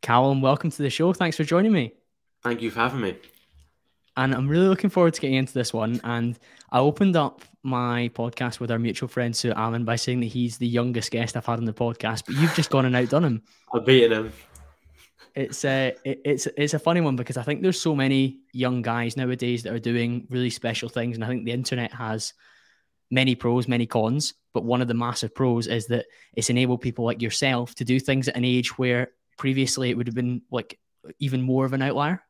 Callum, welcome to the show. Thanks for joining me. Thank you for having me. And I'm really looking forward to getting into this one. And I opened up my podcast with our mutual friend, Sue Allen, by saying that he's the youngest guest I've had on the podcast, but you've just gone and outdone him. I've beaten him. It's a funny one because I think there's so many young guys nowadays that are doing really special things. And I think the internet has many pros, many cons. But one of the massive pros is that it's enabled people like yourself to do things at an age where previously it would have been like even more of an outlier.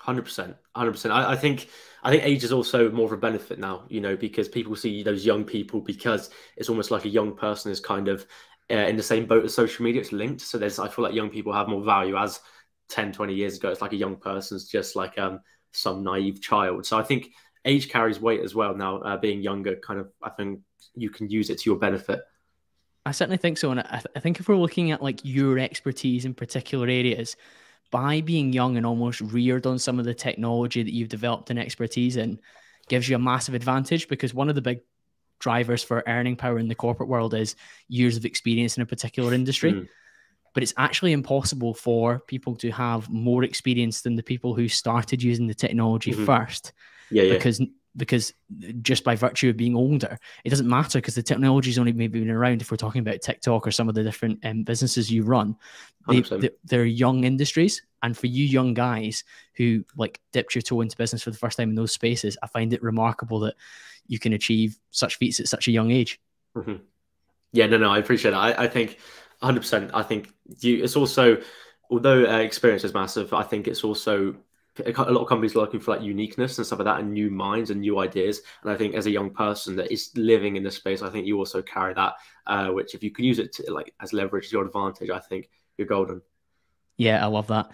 100%. 100%. I think age is also more of a benefit now, because people see those young people because it's almost like a young person is kind of in the same boat as social media. It's linked. So I feel like young people have more value as 10, 20 years ago. It's like a young person's just like some naive child. So I think age carries weight as well now, being younger I think you can use it to your benefit. I certainly think so. And I think if we're looking at like your expertise in particular areas, by being young and almost reared on some of the technology that you've developed an expertise in, gives you a massive advantage, because one of the big drivers for earning power in the corporate world is years of experience in a particular industry. But it's actually impossible for people to have more experience than the people who started using the technology first. Yeah. Because just by virtue of being older, it doesn't matter, because the technology's only maybe been around, if we're talking about TikTok or some of the different businesses you run, they're young industries. And for you young guys who like dipped your toe into business for the first time in those spaces, I find it remarkable that you can achieve such feats at such a young age. Yeah, no, I appreciate that. I think 100%. I think it's also, although experience is massive, I think it's also a lot of companies are looking for like uniqueness and stuff like that, and new minds and new ideas. And I think as a young person that is living in this space, I think you also carry that, which if you can use it to like as leverage to your advantage, I think you're golden. Yeah, I love that.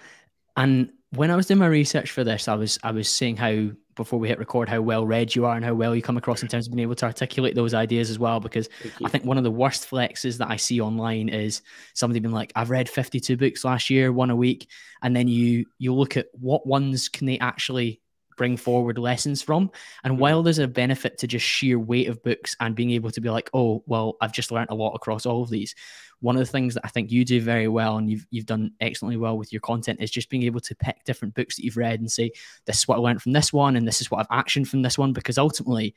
And when I was doing my research for this, I was seeing how, before we hit record, how well read you are and how well you come across in terms of being able to articulate those ideas as well. Because I think one of the worst flexes that I see online is somebody being like, I've read 52 books last year, one a week. And then you look at what ones can they actually bring forward lessons from. And while there's a benefit to just sheer weight of books and being able to be like, oh, well, I've just learned a lot across all of these. One of the things that I think you do very well, and you've done excellently well with your content, is just being able to pick different books that you've read and say, this is what I learned from this one, and this is what I've actioned from this one. Because ultimately,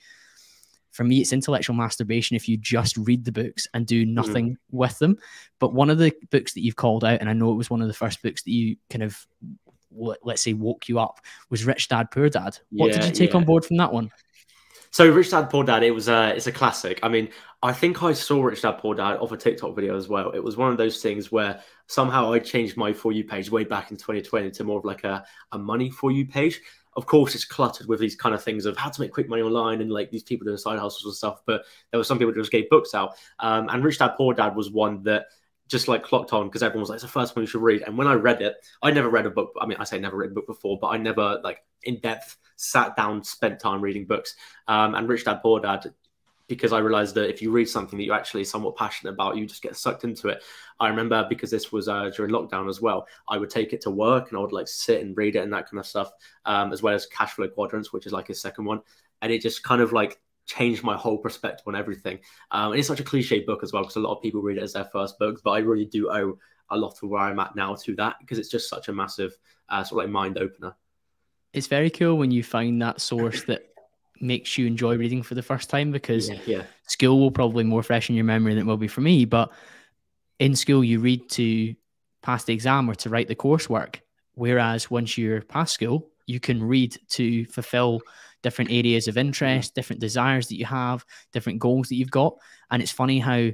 for me, it's intellectual masturbation if you just read the books and do nothing with them. But one of the books that you've called out, and I know it was one of the first books that you kind of, let's say, woke you up, was Rich Dad, Poor Dad. What did you take on board from that one? So Rich Dad, Poor Dad, it's a classic. I mean, I think I saw Rich Dad, Poor Dad off a TikTok video as well. It was one of those things where somehow I changed my For You page way back in 2020 to more of like a money For You page. Of course, it's cluttered with these kind of things of how to make quick money online and like these people doing side hustles and stuff. But there were some people that just gave books out. And Rich Dad, Poor Dad was one that just like clocked on, because everyone was like, it's the first one you should read. And when I read it, I never read a book. I mean, I say never read a book before, but I never like in depth sat down, spent time reading books. And Rich Dad, Poor Dad, because I realized that if you read something that you're actually somewhat passionate about, you just get sucked into it. I remember, because this was during lockdown as well, I would take it to work and I would like sit and read it and that kind of stuff, as well as Cash Flow Quadrants, which is like his second one. And it just kind of like changed my whole perspective on everything. And it's such a cliche book as well, because a lot of people read it as their first book, but I really do owe a lot of where I'm at now to that, because it's just such a massive sort of like mind opener. It's very cool when you find that source that makes you enjoy reading for the first time, because school will probably more fresh in your memory than it will be for me. But in school, you read to pass the exam or to write the coursework. Whereas once you're past school, you can read to fulfill different areas of interest, different desires that you have, different goals that you've got. And it's funny how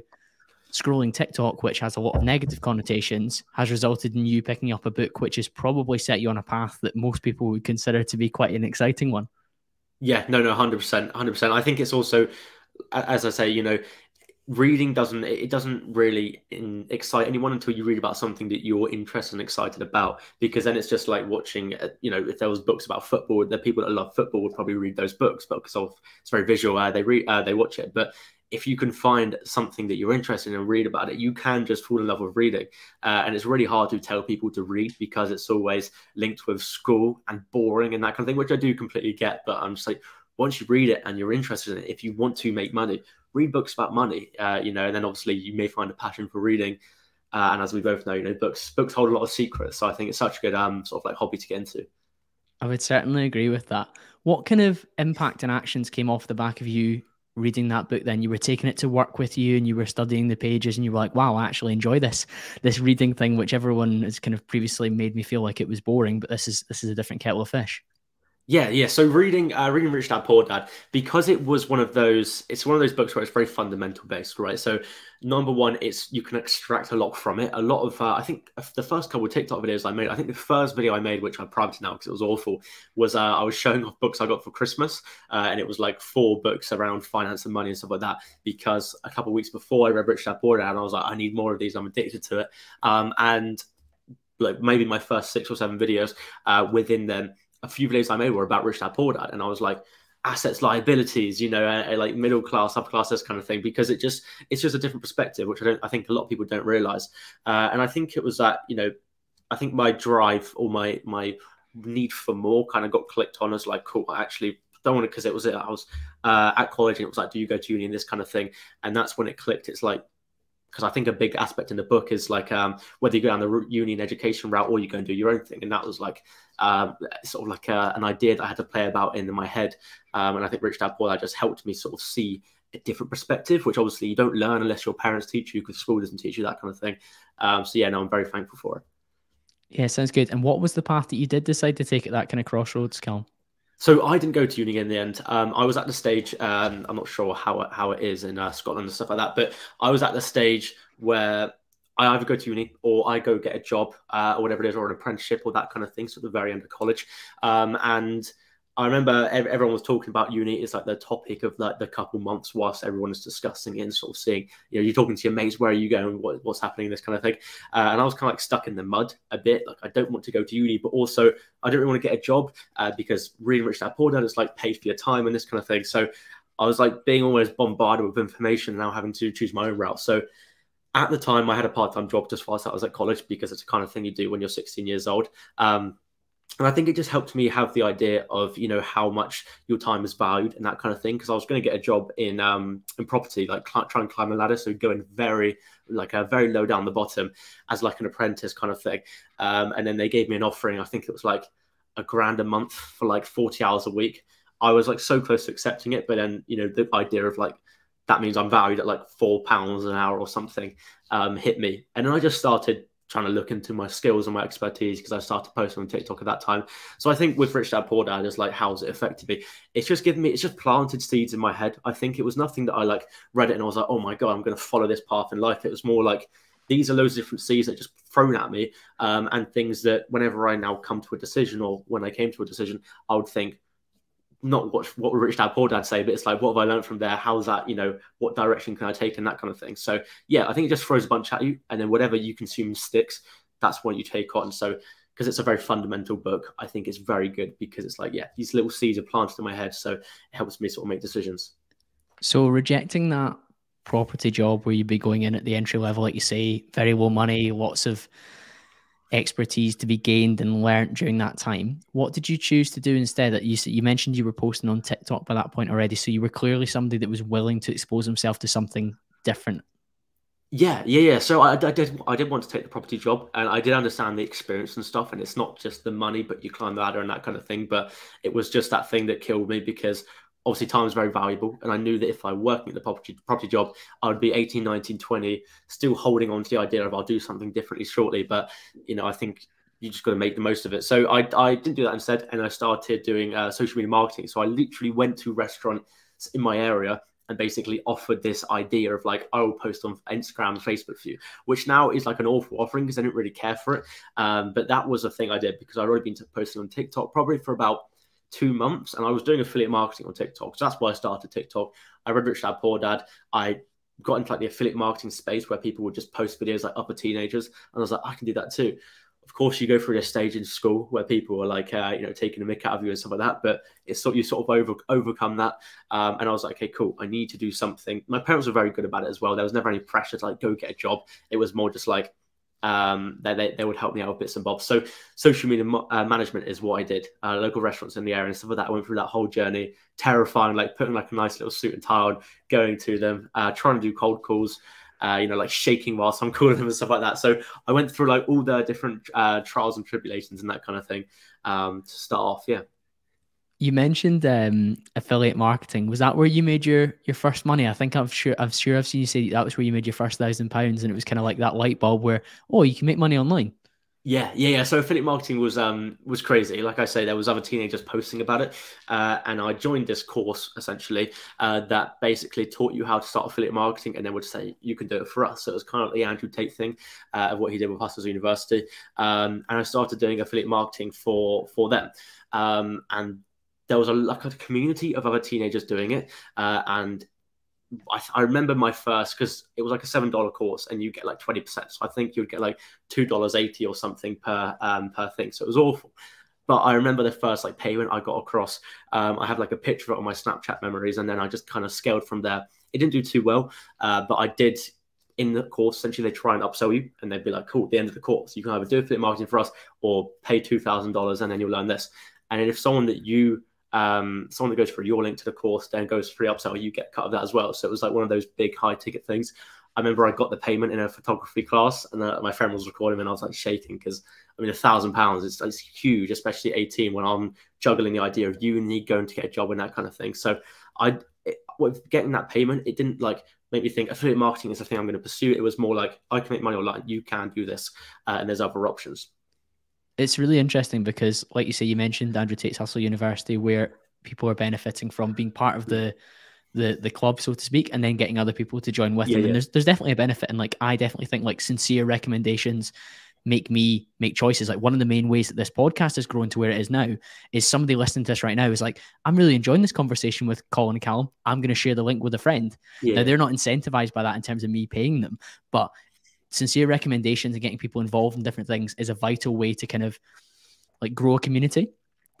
scrolling TikTok, which has a lot of negative connotations, has resulted in you picking up a book which has probably set you on a path that most people would consider to be quite an exciting one. Yeah, no, 100%, 100%. I think it's also, as I say, reading doesn't really excite anyone until you read about something that you're interested and excited about, because then it's just like watching, if there was books about football, the people that love football would probably read those books, but because it's very visual, they watch it. But if you can find something that you're interested in and read about it, you can just fall in love with reading. And it's really hard to tell people to read, because it's always linked with school and boring and that kind of thing, which I do completely get. But I'm just like, once you read it and you're interested in it, if you want to make money, read books about money, and then obviously you may find a passion for reading. And as we both know, books hold a lot of secrets. So I think it's such a good sort of like hobby to get into. I would certainly agree with that. What kind of impact and actions came off the back of you reading that book then? You were taking it to work with you and you were studying the pages and you were like, wow, I actually enjoy this reading thing, which everyone has kind of previously made me feel like it was boring, but this is a different kettle of fish. Yeah. So reading Rich Dad Poor Dad, because it was one of those, it's one of those books where it's very fundamental based, right? So number one, you can extract a lot from it. A lot of I think the first couple of TikTok videos I made, I think the first video I made, which I'm private now because it was awful, was I was showing off books I got for Christmas, and it was like 4 books around finance and money and stuff like that. Because a couple of weeks before I read Rich Dad Poor Dad, and I was like, I need more of these. I'm addicted to it, and like maybe my first 6 or 7 videos within them. A few videos I made were about Rich Dad Poor Dad, and I was like, assets, liabilities, like middle class, upper class, this kind of thing, because it's just a different perspective, which I think a lot of people don't realize. And I think it was that, I think my drive or my need for more kind of got clicked on as like, cool, I actually don't want to, because I was at college and it was like, do you go to uni and this kind of thing? And that's when it clicked. It's like, because I think a big aspect in the book is like whether you go down the uni and education route or you go and do your own thing. And that was like sort of like an idea that I had to play about in my head. And I think Rich Dad Poor Dad just helped me sort of see a different perspective, which obviously you don't learn unless your parents teach you, because school doesn't teach you, that kind of thing. So yeah, no, I'm very thankful for it. Yeah, sounds good. And what was the path that you did decide to take at that kind of crossroads, Callum? So I didn't go to uni in the end. I was at the stage, I'm not sure how it is in Scotland and stuff like that, but I was at the stage where I either go to uni or I go get a job or whatever it is, or an apprenticeship or that kind of thing. So at the very end of college. And I remember everyone was talking about uni. It's like the topic of like the couple months whilst everyone is discussing it and sort of seeing, you're talking to your mates, where are you going, what's happening, this kind of thing. And I was kind of like stuck in the mud a bit. Like, I don't want to go to uni, but also I don't really want to get a job because reading Rich Dad Poor Dad is like paid for your time and this kind of thing. So I was like being almost bombarded with information and now having to choose my own route. So at the time I had a part-time job just whilst I was at college, because it's the kind of thing you do when you're 16 years old. And I think it just helped me have the idea of, how much your time is valued and that kind of thing. Because I was going to get a job in property, like try and climb a ladder. So going very low down the bottom as like an apprentice kind of thing. And then they gave me an offering. I think it was like $1,000 a month for like 40 hours a week. I was like so close to accepting it. But then, the idea of like, that means I'm valued at like £4 an hour or something hit me. And then I just started trying to look into my skills and my expertise, because I started posting on TikTok at that time. So I think with Rich Dad Poor Dad, is like, how's it affected me? It's just planted seeds in my head. I think it was nothing that I like read it and I was like, oh my God, I'm going to follow this path in life. It was more like, these are loads of different seeds that just thrown at me, and things that whenever I now come to a decision, or when I came to a decision, I would think, not what would Rich Dad Poor Dad say, but it's like, what have I learned from there? How's that, what direction can I take, and that kind of thing. So yeah, I think it just throws a bunch at you, and then whatever you consume sticks. That's what you take on. So because it's a very fundamental book, I think it's very good, because it's like, yeah, these little seeds are planted in my head, so it helps me sort of make decisions. So rejecting that property job where you'd be going in at the entry level, like you say, very low money, lots of expertise to be gained and learnt during that time. What did you choose to do instead? That you mentioned you were posting on TikTok by that point already, so you were clearly somebody that was willing to expose himself to something different. Yeah. So I did want to take the property job, and I did understand the experience and stuff. And it's not just the money, but you climb the ladder and that kind of thing. But it was just that thing that killed me, because obviously time is very valuable. And I knew that if I worked at the property job, I would be 18, 19, 20, still holding on to the idea of I'll do something differently shortly. But, I think you just got to make the most of it. So I didn't do that instead. And I started doing social media marketing. So I literally went to restaurants in my area and basically offered this idea of like, I will post on Instagram and Facebook for you, which now is like an awful offering because I didn't really care for it. But that was a thing I did because I'd already been posting on TikTok probably for about 2 months, and I was doing affiliate marketing on TikTok. So that's why I started TikTok. I read Rich Dad Poor Dad. I got into like the affiliate marketing space where people would just post videos like upper teenagers. And I was like, I can do that too. Of course, you go through this stage in school where people are like, taking a mick out of you and stuff like that. But it's you sort of overcome that. And I was like, okay, cool. I need to do something. My parents were very good about it as well. There was never any pressure to like go get a job. It was more just like, they would help me out with bits and bobs. So social media management is what I did. Local restaurants in the area and stuff like that. I went through that whole journey, terrifying, like putting like a nice little suit and tie on, going to them, trying to do cold calls. like shaking whilst I'm calling them and stuff like that. So I went through like all the different trials and tribulations and that kind of thing to start off. Yeah. You mentioned affiliate marketing. Was that where you made your first money? I think I've seen you say that was where you made your first £1,000, and it was kind of like that light bulb where, oh, you can make money online. Yeah. So affiliate marketing was crazy. Like I say, there was other teenagers posting about it, and I joined this course essentially that basically taught you how to start affiliate marketing, and then would say you can do it for us. So it was kind of like the Andrew Tate thing of what he did with Hustlers University, and I started doing affiliate marketing for them, and there was like a community of other teenagers doing it, and I remember my first, because it was like a $7 course and you get like 20%. So I think you'd get like $2.80 or something per thing. So it was awful. But I remember the first like payment I got across. I have like a picture of it on my Snapchat memories, and then I just kind of scaled from there. It didn't do too well, but I did in the course. Essentially, they try and upsell you, and they'd be like, "Cool, at the end of the course, you can either do affiliate marketing for us or pay $2,000, and then you'll learn this." And if someone that goes through your link to the course then goes free upsell, you get cut of that as well. So it was like one of those big high ticket things. I remember I got the payment in a photography class, and my friend was recording me, and I was like shaking because I mean £1,000 it's huge, especially at 18 when I'm juggling the idea of uni, going to get a job and that kind of thing. So with getting that payment, it didn't like make me think affiliate marketing is the thing I'm going to pursue. It was more like I can make money online, you can do this, and there's other options. It's really interesting because, like you say, you mentioned Andrew Tate's Hustle University, where people are benefiting from being part of the club, so to speak, and then getting other people to join with them. And there's definitely a benefit. And like, I definitely think like sincere recommendations make me make choices. Like one of the main ways that this podcast has grown to where it is now is somebody listening to this right now is like, I'm really enjoying this conversation with Colin and Callum. I'm going to share the link with a friend. Now they're not incentivized by that in terms of me paying them, but sincere recommendations and getting people involved in different things is a vital way to kind of like grow a community.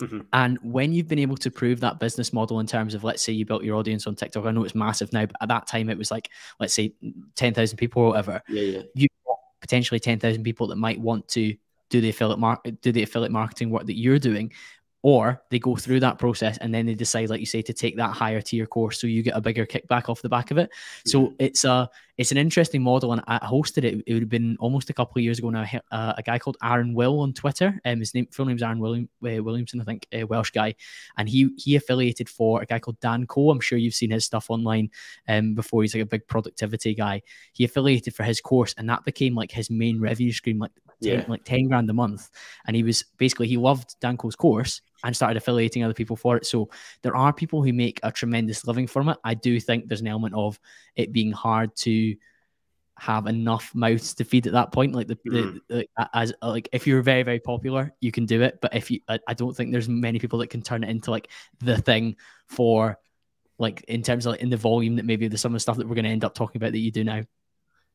Mm-hmm. And when you've been able to prove that business model in terms of, let's say you built your audience on TikTok, I know it's massive now, but at that time it was like, let's say 10,000 people or whatever. You've got potentially 10,000 people that might want to do the affiliate marketing work that you're doing, or they go through that process and then they decide, like you say, to take that higher tier course, so you get a bigger kickback off the back of it. So it's an interesting model, and I hosted it. It would have been almost a couple of years ago now. A guy called Aaron Will on Twitter, his full name's Aaron Williamson, I think, a Welsh guy, and he affiliated for a guy called Dan Cole. I'm sure you've seen his stuff online before. He's like a big productivity guy. He affiliated for his course, and that became like his main revenue stream, like 10 grand a month. And he loved Dan Cole's course and started affiliating other people for it. So there are people who make a tremendous living from it. I do think there's an element of it being hard to have enough mouths to feed at that point. Like if you're very, very popular, you can do it. But I don't think there's many people that can turn it into like the thing for like, in terms of like in the volume that maybe some of the stuff that we're going to end up talking about that you do now.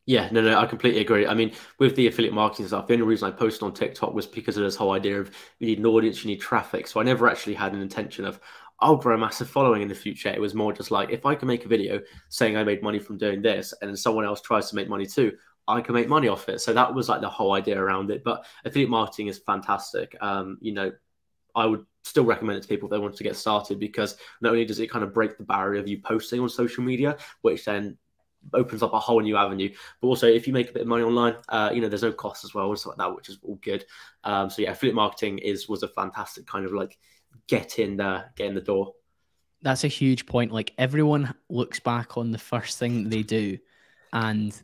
Yeah, no, I completely agree. I mean, with the affiliate marketing stuff, the only reason I posted on TikTok was because of this whole idea of you need an audience, you need traffic. So I never actually had an intention of, I'll grow a massive following in the future. It was more just like, if I can make a video saying I made money from doing this, and then someone else tries to make money too, I can make money off it. So that was like the whole idea around it. But affiliate marketing is fantastic. I would still recommend it to people if they want to get started, because not only does it kind of break the barrier of you posting on social media, which then opens up a whole new avenue, but also if you make a bit of money online, there's no cost as well and stuff like that, which is all good. So yeah, affiliate marketing was a fantastic kind of like get in the door. That's a huge point. Like, everyone looks back on the first thing that they do, and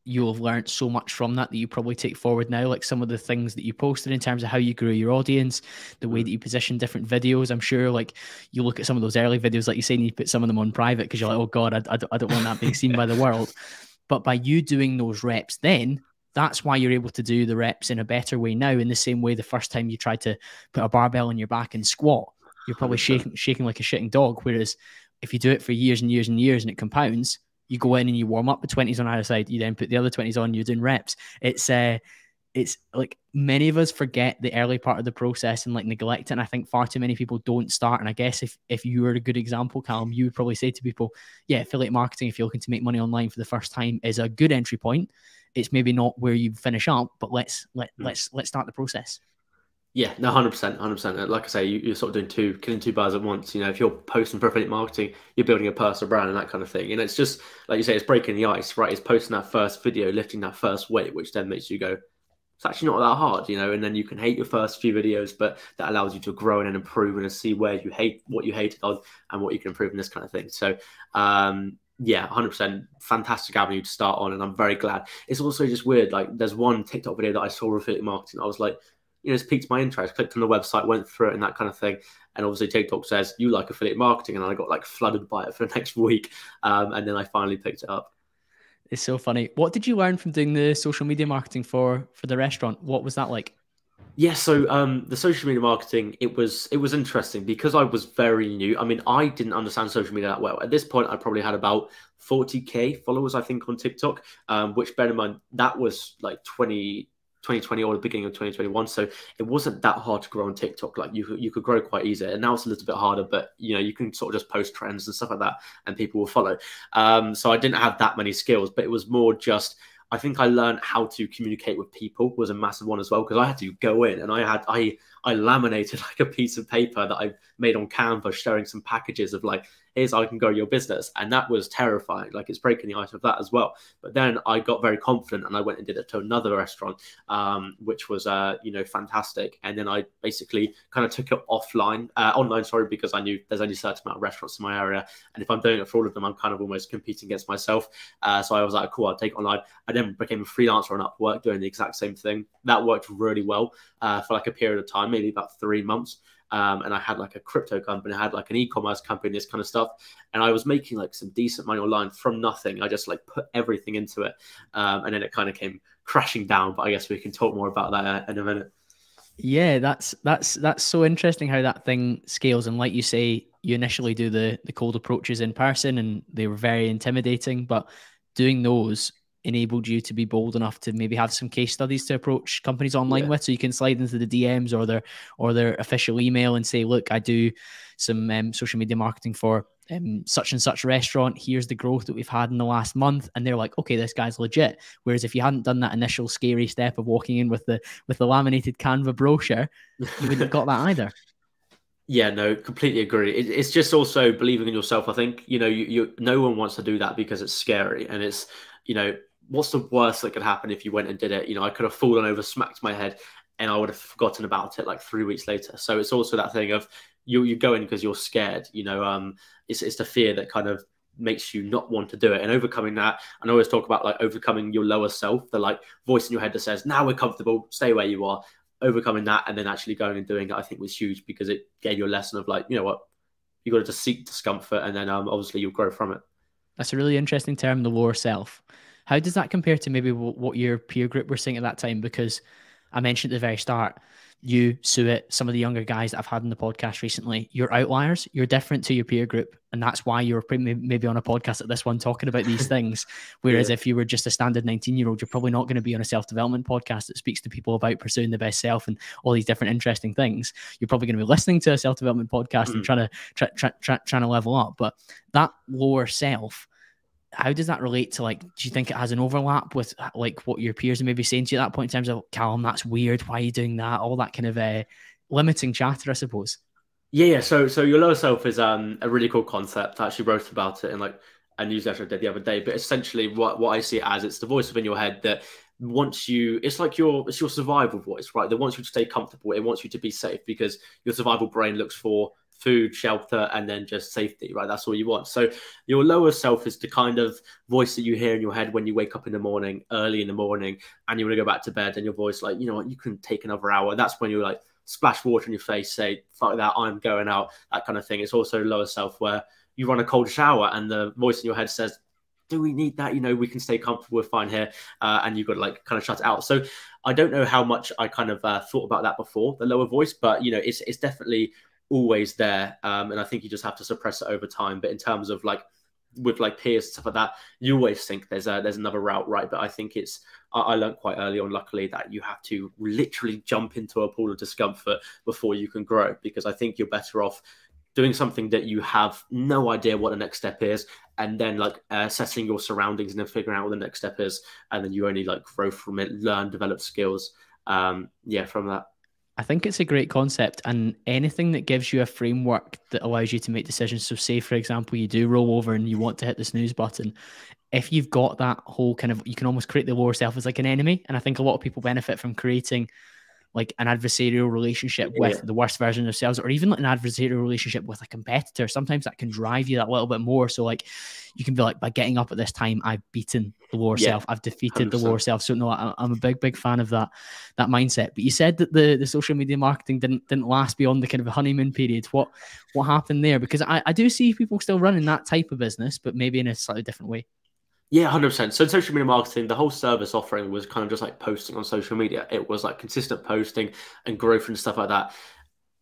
you'll have learned so much from that you probably take forward now. Like some of the things that you posted in terms of how you grew your audience, the way that you position different videos. I'm sure like you look at some of those early videos, like you say, and you put some of them on private because you're like, oh God, I don't want that being seen by the world. But by you doing those reps, then that's why you're able to do the reps in a better way now. In the same way, the first time you tried to put a barbell on your back and squat, you're probably shaking like a shitting dog. Whereas if you do it for years and years and years and it compounds, you go in and you warm up the 20s on either side. You then put the other 20s on, you're doing reps. It's like many of us forget the early part of the process and like neglect it. And I think far too many people don't start. And I guess if you were a good example, Callum, you would probably say to people, yeah, affiliate marketing, if you're looking to make money online for the first time, is a good entry point. It's maybe not where you finish up, but let's start the process. Yeah, no, 100%, 100%. Like I say, you're sort of doing killing two birds at once. You know, if you're posting for affiliate marketing, you're building a personal brand and that kind of thing. And it's just, like you say, it's breaking the ice, right? It's posting that first video, lifting that first weight, which then makes you go, it's actually not that hard, you know, and then you can hate your first few videos, but that allows you to grow and improve and see where you hate what you hated on and what you can improve in this kind of thing. So, yeah, 100% fantastic avenue to start on. And I'm very glad. It's also just weird. Like, there's one TikTok video that I saw of affiliate marketing. I was like, you know, it's piqued my interest, clicked on the website, went through it and that kind of thing. And obviously TikTok says you like affiliate marketing. And I got like flooded by it for the next week. And then I finally picked it up. It's so funny. What did you learn from doing the social media marketing for the restaurant? What was that like? Yeah, so the social media marketing, it was interesting because I was very new. I mean, I didn't understand social media that well. At this point, I probably had about 40K followers, I think, on TikTok, which bear in mind, that was like 2020 or the beginning of 2021. So it wasn't that hard to grow on TikTok. Like you could grow quite easy. And now it's a little bit harder, but you know, you can sort of just post trends and stuff like that and people will follow. So I didn't have that many skills, but it was more just I think I learned how to communicate with people was a massive one as well because I had to go in and I laminated like a piece of paper that I made on Canva showing some packages of like here's how I can grow your business, and that was terrifying. Like it's breaking the ice of that as well. But then I got very confident and I went and did it to another restaurant, which was fantastic. And then I basically kind of took it online, sorry, because I knew there's only a certain amount of restaurants in my area, and if I'm doing it for all of them, I'm kind of almost competing against myself. So I was like, cool, I'll take it online. I then became a freelancer on Upwork doing the exact same thing. That worked really well for like a period of time, maybe about 3 months. And I had like a crypto company, I had like an e-commerce company, this kind of stuff. And I was making like some decent money online from nothing. I just like put everything into it. And then it kind of came crashing down. But I guess we can talk more about that in a minute. Yeah, that's so interesting how that thing scales. And like you say, you initially do the cold approaches in person and they were very intimidating, but doing those enabled you to be bold enough to maybe have some case studies to approach companies online Yeah. with, so you can slide into the DMs or their official email and say, look, I do some social media marketing for such and such restaurant. Here's the growth that we've had in the last month. And they're like, okay, this guy's legit. Whereas if you hadn't done that initial scary step of walking in with the laminated Canva brochure, you wouldn't have got that either. Yeah, no, completely agree. It's just also believing in yourself. I think, you know, you no one wants to do that because it's scary. And it's, you know, what's the worst that could happen if you went and did it? You know, I could have fallen over, smacked my head, and I would have forgotten about it like 3 weeks later. So it's also that thing of you go in because you're scared. You know, it's the fear that kind of makes you not want to do it, and overcoming that. And I always talk about like overcoming your lower self, the like voice in your head that says, "Now we're comfortable, stay where you are." Overcoming that and then actually going and doing it, I think was huge because it gave you a lesson of like, you know what, you got to just seek discomfort, and then obviously you'll grow from it. That's a really interesting term, the lower self. How does that compare to maybe what your peer group were saying at that time? Because I mentioned at the very start, you, Suet, some of the younger guys that I've had on the podcast recently, you're outliers. You're different to your peer group. And that's why you're maybe on a podcast like this one talking about these things. Whereas if you were just a standard 19-year-old, you're probably not going to be on a self-development podcast that speaks to people about pursuing the best self and all these different interesting things. You're probably going to be listening to a self-development podcast and trying to level up. But that lower self, how does that relate to, like, do you think it has an overlap with like what your peers are maybe saying to you at that point in terms of, Callum, that's weird, why are you doing that? All that kind of limiting chatter, I suppose. Yeah. So your lower self is a really cool concept. I actually wrote about it in like a newsletter I did the other day. But essentially, what I see it as, it's the voice within your head that wants you. It's like it's your survival voice, right? That wants you to stay comfortable. It wants you to be safe because your survival brain looks for food, shelter, and then just safety, right? That's all you want. So your lower self is the kind of voice that you hear in your head when you wake up in the morning, early in the morning, and you want to go back to bed, and your voice like, you know what, you can take another hour. That's when you're like, splash water in your face, say, fuck that, I'm going out, that kind of thing. It's also lower self where you run a cold shower and the voice in your head says, do we need that? You know, we can stay comfortable, we're fine here. And you've got to like kind of shut it out. So I don't know how much I kind of thought about that before, the lower voice, but, you know, it's definitely always there. And I think you just have to suppress it over time. But in terms of like, with like peers and stuff like that, you always think there's another route, right? But I think I learned quite early on, luckily, that you have to literally jump into a pool of discomfort before you can grow, because I think you're better off doing something that you have no idea what the next step is, and then like assessing your surroundings and then figuring out what the next step is, and then you only like grow from it, learn, develop skills, from that. I think it's a great concept, and anything that gives you a framework that allows you to make decisions. So say, for example, you do roll over and you want to hit the snooze button. If you've got that whole kind of, you can almost create the lower self as like an enemy. And I think a lot of people benefit from creating like an adversarial relationship with Yeah, the worst version of themselves, or even like an adversarial relationship with a competitor. Sometimes that can drive you that little bit more. So like you can be like, by getting up at this time, I've beaten the lower yeah, self, I've defeated the lower 100%. self. So no, I'm a big fan of that mindset. But you said that the social media marketing didn't last beyond the kind of honeymoon period. What happened there? Because I do see people still running that type of business, but maybe in a slightly different way. Yeah, 100%. So social media marketing, the whole service offering was kind of just like posting on social media. It was like consistent posting and growth and stuff like that.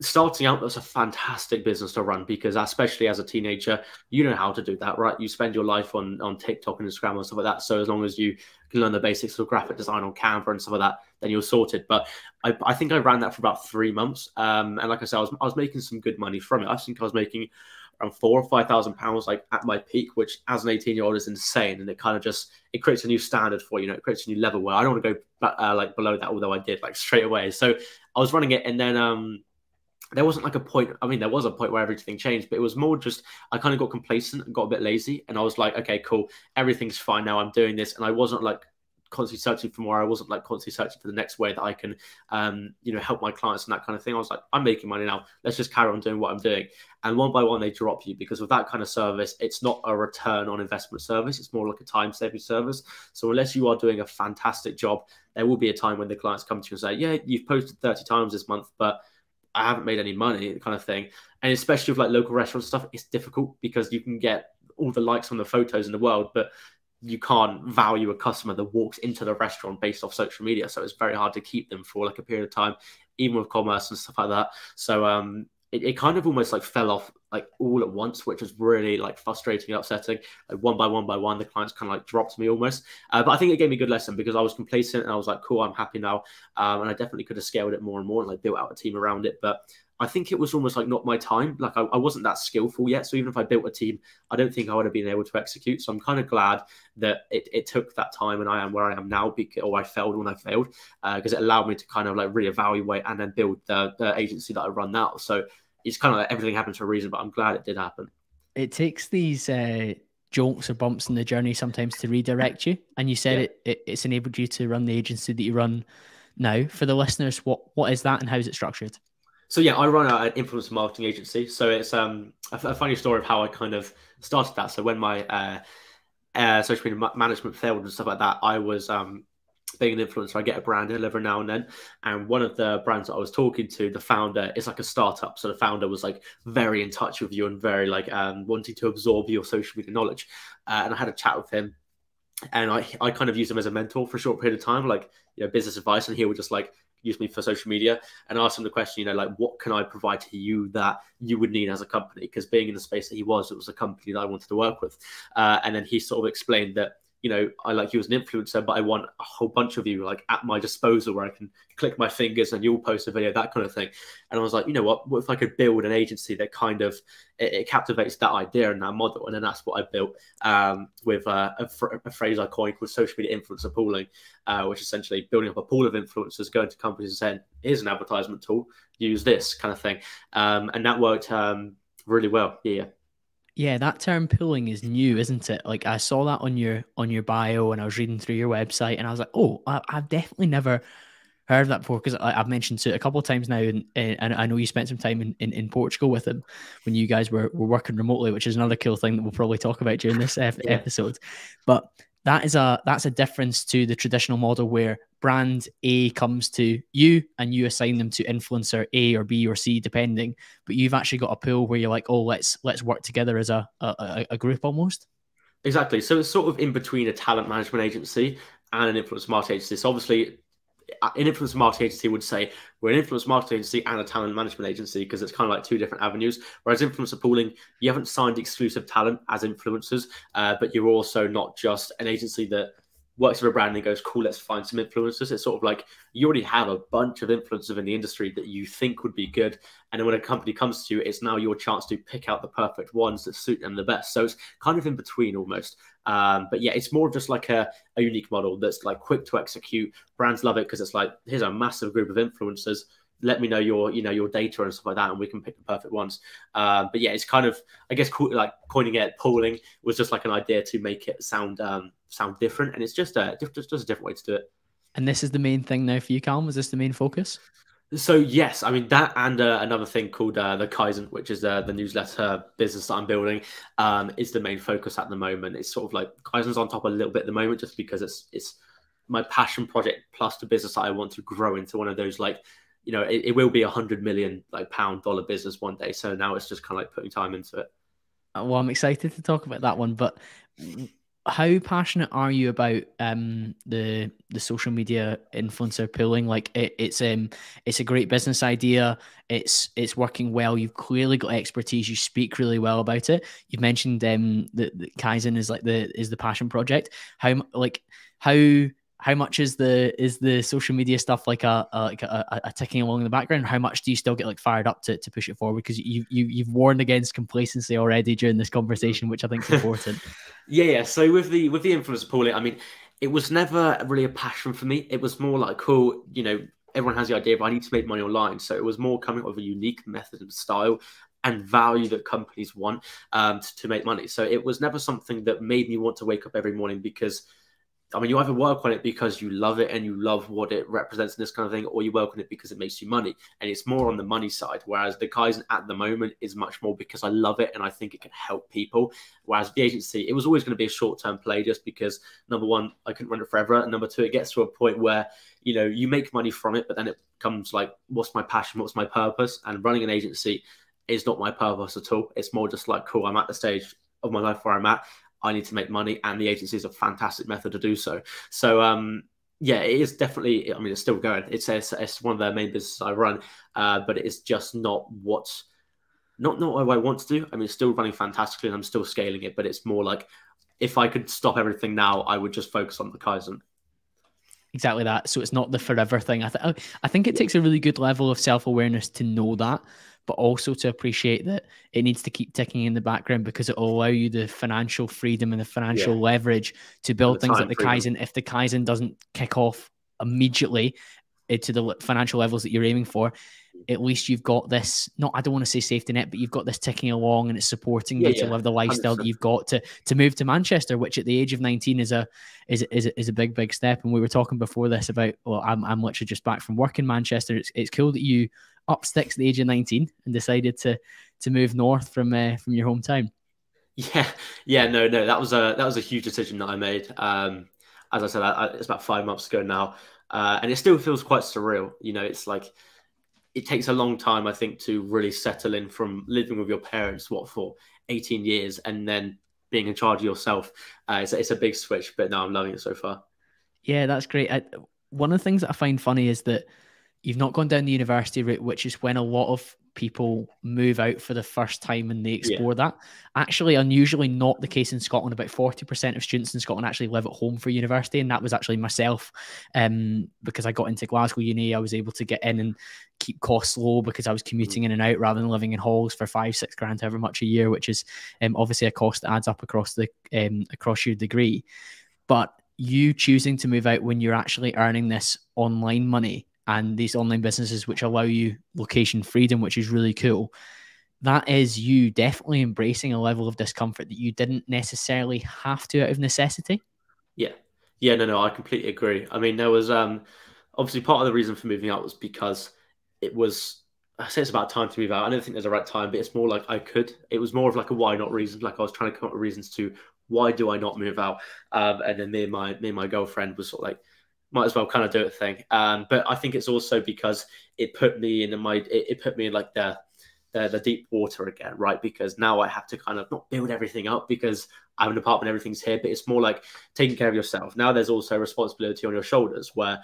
Starting out, that's a fantastic business to run because, especially as a teenager, you know how to do that, right? You spend your life on TikTok and Instagram and stuff like that. So as long as you can learn the basics of graphic design on Canva and stuff like that, then you're sorted. But I think I ran that for about 3 months, and like I said, I was making some good money from it. I think I was making around £4,000 or £5,000 like at my peak, which as an 18-year-old is insane, and it kind of just it creates a new standard for it creates a new level where I don't want to go like below that, although I did like straight away. So I was running it, and then there wasn't like a point. I mean, there was a point where everything changed, but it was more just I kind of got complacent and got a bit lazy. And I was like, okay, cool. Everything's fine now. I'm doing this. And I wasn't like constantly searching for more. I wasn't like constantly searching for the next way that I can, help my clients and that kind of thing. I was like, I'm making money now. Let's just carry on doing what I'm doing. And one by one, they drop you because with that kind of service, it's not a return on investment service. It's more like a time saving service. So unless you are doing a fantastic job, there will be a time when the clients come to you and say, yeah, you've posted 30 times this month, but I haven't made any money, kind of thing. And especially with like local restaurant stuff, it's difficult because you can get all the likes on the photos in the world, but you can't value a customer that walks into the restaurant based off social media. So it's very hard to keep them for like a period of time, even with commerce and stuff like that. So it kind of almost like fell off like all at once, which was really like frustrating and upsetting. Like one by one, the clients kind of like dropped me almost. But I think it gave me a good lesson because I was complacent and I was like, cool, I'm happy now. And I definitely could have scaled it more and more and like built out a team around it. But I think it was almost like not my time. Like I wasn't that skillful yet. So even if I built a team, I don't think I would have been able to execute. So I'm kind of glad that it took that time and I am where I am now, or I failed when I failed, because it allowed me to kind of like reevaluate and then build the agency that I run now. So it's kind of like everything happens for a reason, but I'm glad it did happen. It takes these jolts or bumps in the journey sometimes to redirect you. And you said Yeah. it's enabled you to run the agency that you run now. For the listeners, what is that and how is it structured? So yeah, I run an influencer marketing agency. So it's a funny story of how I kind of started that. So when my social media management failed and stuff like that, I was being an influencer. I get a brand every now and then, and one of the brands that I was talking to, the founder, is like a startup. So the founder was like very in touch with you and very like wanting to absorb your social media knowledge. And I had a chat with him, and I kind of used him as a mentor for a short period of time, like business advice, and he would just like use me for social media and ask him the question, like what can I provide to you that you would need as a company? Because being in the space that he was, it was a company that I wanted to work with. And then he sort of explained that I like you as an influencer, but I want a whole bunch of you like at my disposal where I can click my fingers and you'll post a video, that kind of thing. And I was like, what if I could build an agency that kind of it captivates that idea and that model? And then that's what I built with a phrase I coined called social media influencer pooling, which is essentially building up a pool of influencers, going to companies and saying, here's an advertisement tool, use this kind of thing. And that worked really well. Yeah. Yeah, that term pooling is new, isn't it? Like I saw that on your bio and I was reading through your website and I was like, oh, I've definitely never heard of that before because I've mentioned it a couple of times now and I know you spent some time in Portugal with him when you guys were working remotely, which is another cool thing that we'll probably talk about during this episode. But that's a difference to the traditional model where brand A comes to you and you assign them to influencer A or B or C depending, but you've actually got a pool where you're like, oh, let's work together as a group almost. Exactly. So it's sort of in between a talent management agency and an influencer marketing agency. So obviously an influencer marketing agency would say we're an influencer marketing agency and a talent management agency because it's kind of like two different avenues. Whereas influencer pooling, you haven't signed exclusive talent as influencers, but you're also not just an agency that works with a brand and goes, cool, let's find some influencers. It's sort of like you already have a bunch of influencers in the industry that you think would be good. And then when a company comes to you, it's now your chance to pick out the perfect ones that suit them the best. So it's kind of in between almost. But yeah, it's more just like a unique model that's like quick to execute. Brands love it because it's like, here's a massive group of influencers. let me know your data and stuff like that, and we can pick the perfect ones. But yeah, it's kind of, I guess, like coining it, pooling was just like an idea to make it sound different, and it's just a different way to do it. And this is the main thing now for you, Callum? Is this the main focus? So yes, I mean that, and another thing called the Kaizen, which is the newsletter business that I'm building, is the main focus at the moment. It's sort of like Kaizen's on top a little bit at the moment, just because it's my passion project plus the business that I want to grow into one of those, like, it will be $100 million pound business one day. So now it's just kind of like putting time into it. Well, I'm excited to talk about that one, but how passionate are you about the social media influencer pooling? Like it's a great business idea. It's working well. You've clearly got expertise. You speak really well about it. You've mentioned the Kaizen is like the passion project. How much is the social media stuff like a ticking along in the background? How much do you still get like fired up to push it forward? Because you've warned against complacency already during this conversation, which I think is important. Yeah. So with the influencer pooling, I mean, it was never really a passion for me. It was more like, cool, everyone has the idea, but I need to make money online. So it was more coming up with a unique method and style and value that companies want to make money. So it was never something that made me want to wake up every morning, because I mean, you either work on it because you love it and you love what it represents in this kind of thing, or you work on it because it makes you money. And it's more on the money side. Whereas the Kaizen at the moment is much more because I love it and I think it can help people. Whereas the agency, it was always going to be a short-term play, just because, number one, I couldn't run it forever. And number two, it gets to a point where, you make money from it, but then it becomes like, what's my passion? What's my purpose? And running an agency is not my purpose at all. It's more just like, cool, I'm at the stage of my life where I'm at. I need to make money, and the agency is a fantastic method to do so. So, yeah, it is definitely, I mean, it's still going. It's one of the main businesses I run, but it is just not what I want to do. I mean, it's still running fantastically, and I'm still scaling it, but it's more like, if I could stop everything now, I would just focus on the Kaizen. Exactly that. So it's not the forever thing. I think it takes a really good level of self-awareness to know that, but also to appreciate that it needs to keep ticking in the background, because it will allow you the financial freedom and the financial leverage to build things like the Kaizen. If the Kaizen doesn't kick off immediately to the financial levels that you're aiming for, at least you've got this, I don't want to say safety net, but you've got this ticking along, and it's supporting you to live the lifestyle 100%. That you've got to move to Manchester, which at the age of 19 is a big step. And we were talking before this about, well, I'm literally just back from work in Manchester. It's cool that you up sticks at the age of 19 and decided to move north from your hometown. No, that was a huge decision that I made. As I said, it's about 5 months ago now, and it still feels quite surreal. It's like, it takes a long time, I think, to really settle in from living with your parents, for 18 years, and then being in charge of yourself. It's a big switch, but no, I'm loving it so far. Yeah, that's great. One of the things that I find funny is that you've not gone down the university route, which is when a lot of people move out for the first time and they explore that. Actually, unusually not the case in Scotland. About 40% of students in Scotland actually live at home for university, and that was actually myself. Because I got into Glasgow Uni, I was able to get in and keep costs low because I was commuting in and out rather than living in halls for 5-6 grand, however much a year, which is obviously a cost that adds up across your degree. But you choosing to move out when you're actually earning this online money and these online businesses which allow you location freedom, which is really cool. That is you definitely embracing a level of discomfort that you didn't necessarily have to out of necessity. No, I completely agree. I mean, there was obviously part of the reason for moving out was because I say it's about time to move out. I don't think there's a right time, but it's more like it was more of like a why not reason. Like, I was trying to come up with reasons to why do I not move out? And then me and my girlfriend was sort of like, might as well kind of do it thing. But I think it's also because it put me in like the deep water again, right? Because now I have to kind of not build everything up because I have an apartment, everything's here, but it's more like taking care of yourself. Now there's also responsibility on your shoulders where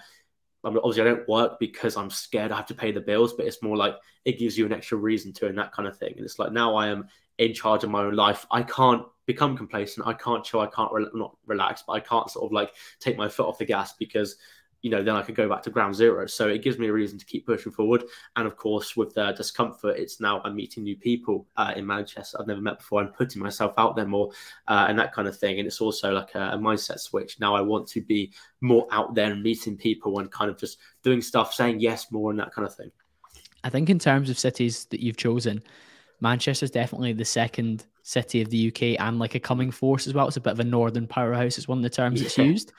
obviously I don't work because I'm scared I have to pay the bills, but it's more like it gives you an extra reason to, and that kind of thing. And it's like, now I am in charge of my own life. I can't become complacent. I can't chill. I can't not relax, but I can't sort of like take my foot off the gas because, then I could go back to ground zero. So it gives me a reason to keep pushing forward. And of course, with the discomfort, it's now I'm meeting new people in Manchester I've never met before. I'm putting myself out there more and that kind of thing. And it's also like a mindset switch. Now I want to be more out there and meeting people and kind of just doing stuff, saying yes more and that kind of thing. I think in terms of cities that you've chosen, Manchester's definitely the second city of the UK and like a coming force as well. It's a bit of a northern powerhouse, is one of the terms that's Yeah, used.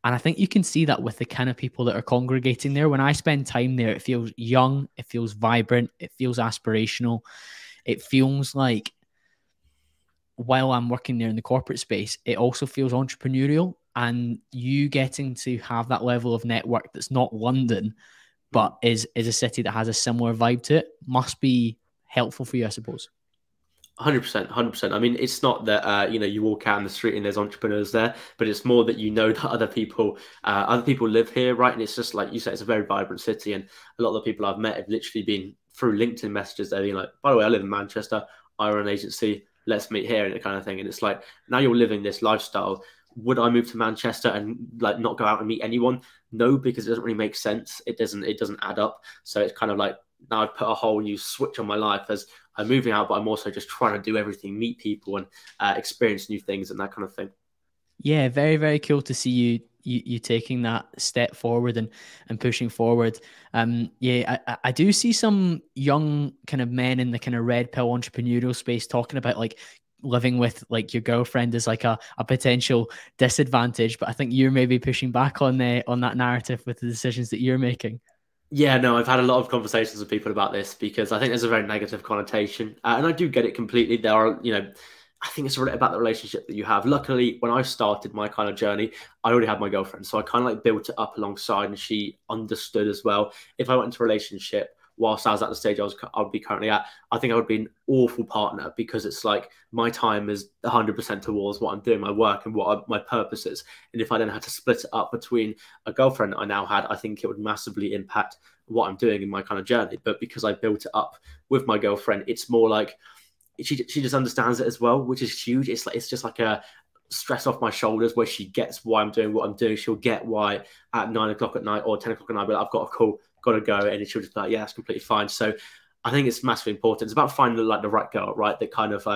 And I think you can see that with the kind of people that are congregating there. When I spend time there, it feels young, it feels vibrant, it feels aspirational. It feels like while I'm working there in the corporate space, it also feels entrepreneurial. And you getting to have that level of network that's not London, but is a city that has a similar vibe to it must be helpful for you, I suppose. 100%, 100%. I mean, it's not that you walk out in the street and there's entrepreneurs there, but it's more that you know that other people live here, right? And it's just like you said, it's a very vibrant city, and a lot of the people I've met have literally been through LinkedIn messages. They're being like, "By the way, I live in Manchester. I run an agency. Let's meet here," and that kind of thing. And it's like now you're living this lifestyle. Would I move to Manchester and like not go out and meet anyone? No, because it doesn't really make sense. It doesn't add up. So it's kind of like now I've put a whole new switch on my life as I'm moving out, but I'm also just trying to do everything, meet people and experience new things and that kind of thing. Yeah, very, very cool to see you taking that step forward and pushing forward. Yeah, I do see some young kind of men in the kind of red pill entrepreneurial space talking about like living with like your girlfriend is like a potential disadvantage, but I think you're maybe pushing back on that narrative with the decisions that you're making. Yeah, no, I've had a lot of conversations with people about this because I think there's a very negative connotation, and I do get it completely. There are, I think it's really about the relationship that you have. Luckily, when I started my kind of journey, I already had my girlfriend, so I kind of like built it up alongside, and she understood as well. If I went into a relationship whilst I was at the stage I would be currently at, I think I would be an awful partner because it's like my time is 100% towards what I'm doing, my work, and my purpose is. And if I then had to split it up between a girlfriend that I now had, I think it would massively impact what I'm doing in my kind of journey. But because I built it up with my girlfriend, it's more like she just understands it as well, which is huge. It's just like a stress off my shoulders where she gets why I'm doing what I'm doing. She'll get why at 9 o'clock at night or 10 o'clock at night, but I've got a call, got to go, and she'll just be like, yeah, that's completely fine. So I think it's massively important. It's about finding like the right girl, right, that kind of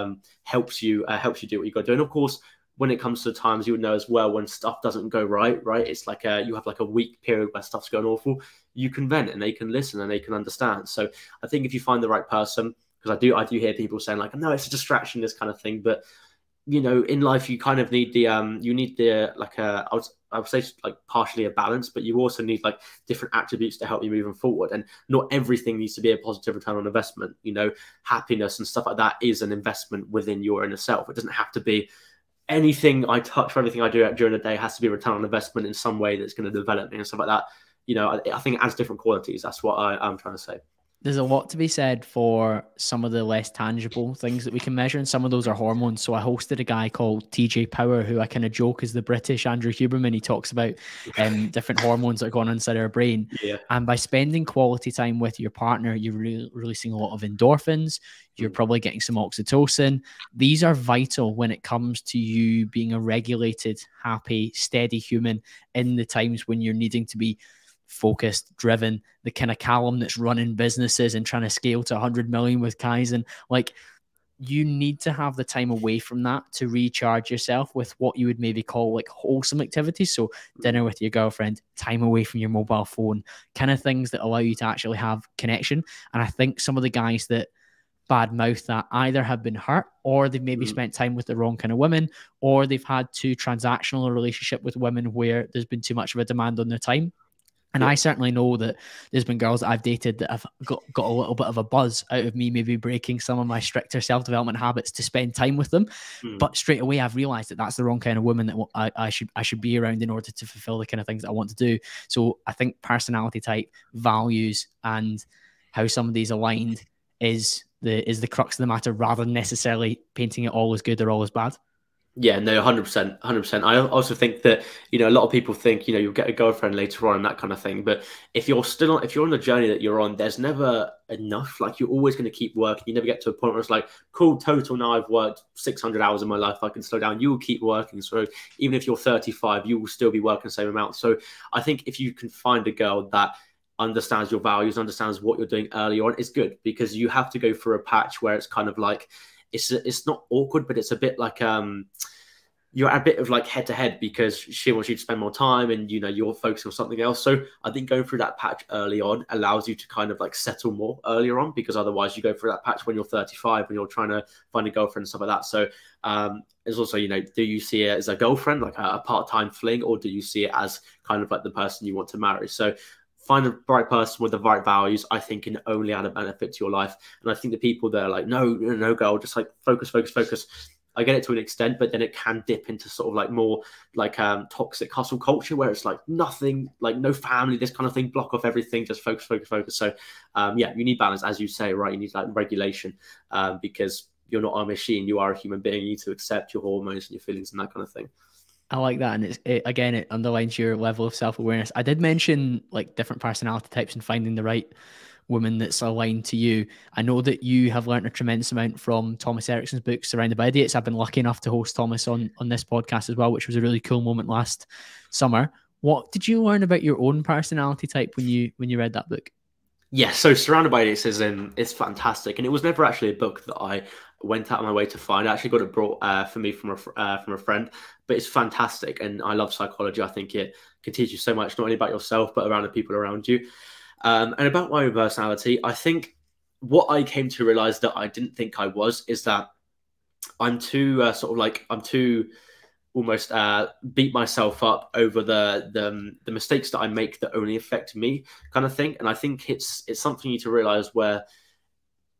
helps you do what you got to do. And of course, when it comes to the times, you would know as well when stuff doesn't go right. It's like you have like a week period where stuff's going awful. You can vent and they can listen and they can understand. So I think if you find the right person, because I do hear people saying like, no, it's a distraction, this kind of thing, but in life you kind of need like I would say like partially a balance, but you also need like different attributes to help you moving forward. And not everything needs to be a positive return on investment. Happiness and stuff like that is an investment within your inner self. It doesn't have to be anything I touch or anything I do during the day has to be a return on investment in some way that's going to develop me and stuff like that. I think it adds different qualities. That's what I'm trying to say. There's a lot to be said for some of the less tangible things that we can measure, and some of those are hormones. So I hosted a guy called TJ Power, who I kind of joke is the British Andrew Huberman. He talks about different hormones that are going on inside our brain. Yeah. And by spending quality time with your partner, you're releasing a lot of endorphins. You're probably getting some oxytocin. These are vital when it comes to you being a regulated, happy, steady human in the times when you're needing to be focused, driven, the kind of Callum that's running businesses and trying to scale to 100 million with Kaizen. Like, you need to have the time away from that to recharge yourself with what you would maybe call like wholesome activities. So dinner with your girlfriend, time away from your mobile phone, kind of things that allow you to actually have connection. And I think some of the guys that badmouth that either have been hurt or they've maybe spent time with the wrong kind of women, or they've had too transactional a relationship with women where there's been too much of a demand on their time. And I certainly know that there's been girls that I've dated that have got a little bit of a buzz out of me maybe breaking some of my stricter self-development habits to spend time with them. But straight away, I've realized that that's the wrong kind of woman that I should be around in order to fulfill the kind of things that I want to do. So I think personality type, values, and how somebody's aligned is the crux of the matter, rather than necessarily painting it all as good or all as bad. Yeah, no, 100%, 100%. I also think that, a lot of people think, you'll get a girlfriend later on and that kind of thing. But if you're on the journey that you're on, there's never enough. Like, you're always going to keep working. You never get to a point where it's like, cool, total, now I've worked 600 hours in my life, I can slow down. You will keep working. So even if you're 35, you will still be working the same amount. So I think if you can find a girl that understands your values, understands what you're doing early on, it's good, because you have to go through a patch where it's kind of like, it's not awkward, but it's a bit like you're a bit of like head to head because she wants you to spend more time and you're focusing on something else. So I think going through that patch early on allows you to kind of like settle more earlier on, because otherwise you go through that patch when you're 35 and you're trying to find a girlfriend and stuff like that. So there's also, do you see it as a girlfriend, like a part-time fling, or do you see it as kind of like the person you want to marry? So find the right person with the right values, I think, can only add a benefit to your life. And I think the people that are like, no, girl, just like focus. I get it to an extent, but then it can dip into sort of like more like toxic hustle culture, where it's like nothing, like no family, this kind of thing, block off everything, just focus. So you need balance, as you say, right? You need like regulation, because you're not a machine, you are a human being. You need to accept your hormones and your feelings and that kind of thing. I like that. And it underlines your level of self-awareness. I did mention like different personality types and finding the right woman that's aligned to you. I know that you have learned a tremendous amount from Thomas Erickson's book, Surrounded by Idiots. I've been lucky enough to host Thomas on this podcast as well, which was a really cool moment last summer. What did you learn about your own personality type when you read that book? Yeah, so Surrounded by Idiots is fantastic, and it was never actually a book that I went out of my way to find. I actually got it brought for me from a friend, but it's fantastic, and I love psychology. I think it can teach you so much, not only about yourself but around the people around you. And about my own personality, I think what I came to realize that I didn't think I was is that I'm too almost beat myself up over the mistakes that I make that only affect me, kind of thing. And I think it's something you need to realize where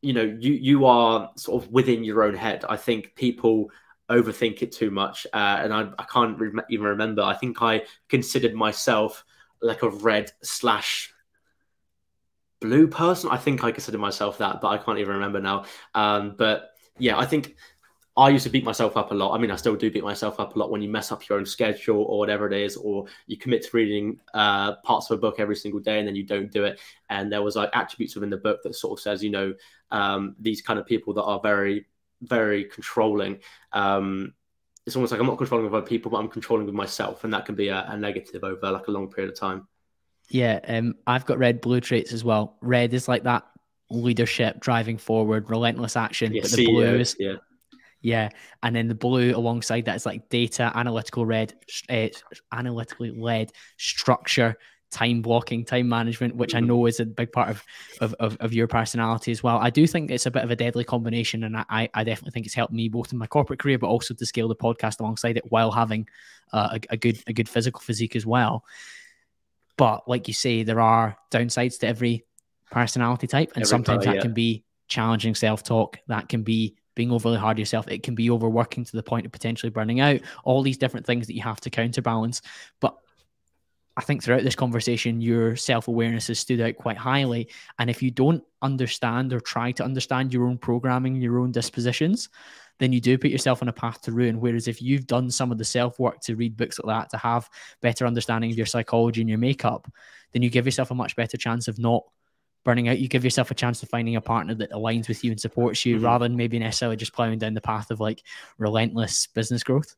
you are sort of within your own head. I think people overthink it too much, and I can't even remember. I think I considered myself like a red/blue person. I think I consider myself that, but I can't even remember now. But yeah, I think I used to beat myself up a lot. I mean, I still do beat myself up a lot when you mess up your own schedule or whatever it is, or you commit to reading parts of a book every single day and then you don't do it. And there was like attributes within the book that sort of says, these kind of people that are very, very controlling. It's almost like I'm not controlling with other people, but I'm controlling with myself. And that can be a negative over like a long period of time. Yeah, I've got red-blue traits as well. Red is like that leadership, driving forward, relentless action. Yeah, but the blue is... Yeah. And then the blue alongside that is like data, analytically led, structure, time blocking, time management, which I know is a big part of your personality as well. I do think it's a bit of a deadly combination, and I definitely think it's helped me both in my corporate career, but also to scale the podcast alongside it while having a good physical physique as well. But like you say, there are downsides to every personality type, and sometimes that can be challenging self-talk, that can be being overly hard on yourself, it can be overworking to the point of potentially burning out, all these different things that you have to counterbalance. But I think throughout this conversation, your self-awareness has stood out quite highly. And if you don't understand or try to understand your own programming, your own dispositions, then you do put yourself on a path to ruin. Whereas if you've done some of the self-work to read books like that, to have better understanding of your psychology and your makeup, then you give yourself a much better chance of not burning out. You give yourself a chance of finding a partner that aligns with you and supports you, rather than maybe necessarily just plowing down the path of like relentless business growth.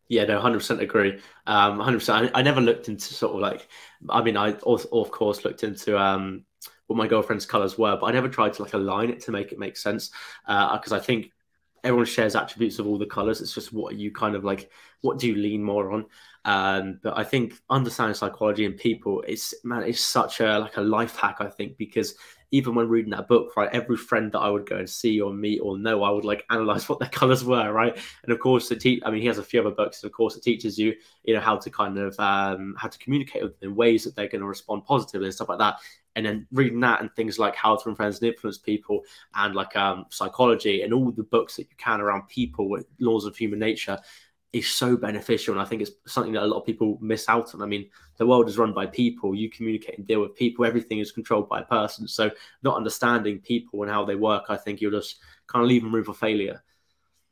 Yeah, no, 100% agree. 100%. I never looked into sort of like, I mean, I also, of course, looked into what my girlfriend's colors were, but I never tried to like align it to make it make sense. Because I think everyone shares attributes of all the colors. It's just what you kind of like, what do you lean more on? But I think understanding psychology and people is such a life hack, I think, because even when reading that book, right, every friend that I would go and see or meet or know, I would like analyze what their colors were, right? And of course, he has a few other books, and of course, it teaches you, how to kind of how to communicate with them in ways that they're going to respond positively and stuff like that. And then reading that and things like How to Influence and Influence People and like psychology and all the books that you can around people with laws of human nature is so beneficial. And I think it's something that a lot of people miss out on. I mean, the world is run by people. You communicate and deal with people. Everything is controlled by a person. So not understanding people and how they work, I think you'll just kind of leave them room for failure.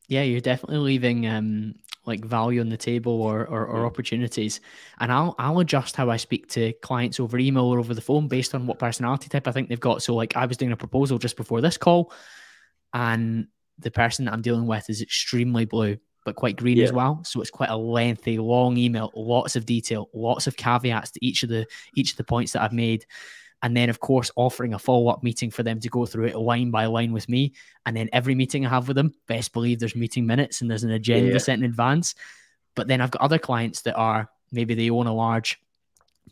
Yeah, you're definitely leaving like value on the table or opportunities. And I'll adjust how I speak to clients over email or over the phone based on what personality type I think they've got. So like I was doing a proposal just before this call, and the person that I'm dealing with is extremely blue, but quite green as well. So it's quite a lengthy, long email, lots of detail, lots of caveats to each of the points that I've made. And then, of course, offering a follow-up meeting for them to go through it line by line with me. And then every meeting I have with them, best believe there's meeting minutes and there's an agenda set in advance. But then I've got other clients that are, maybe they own a large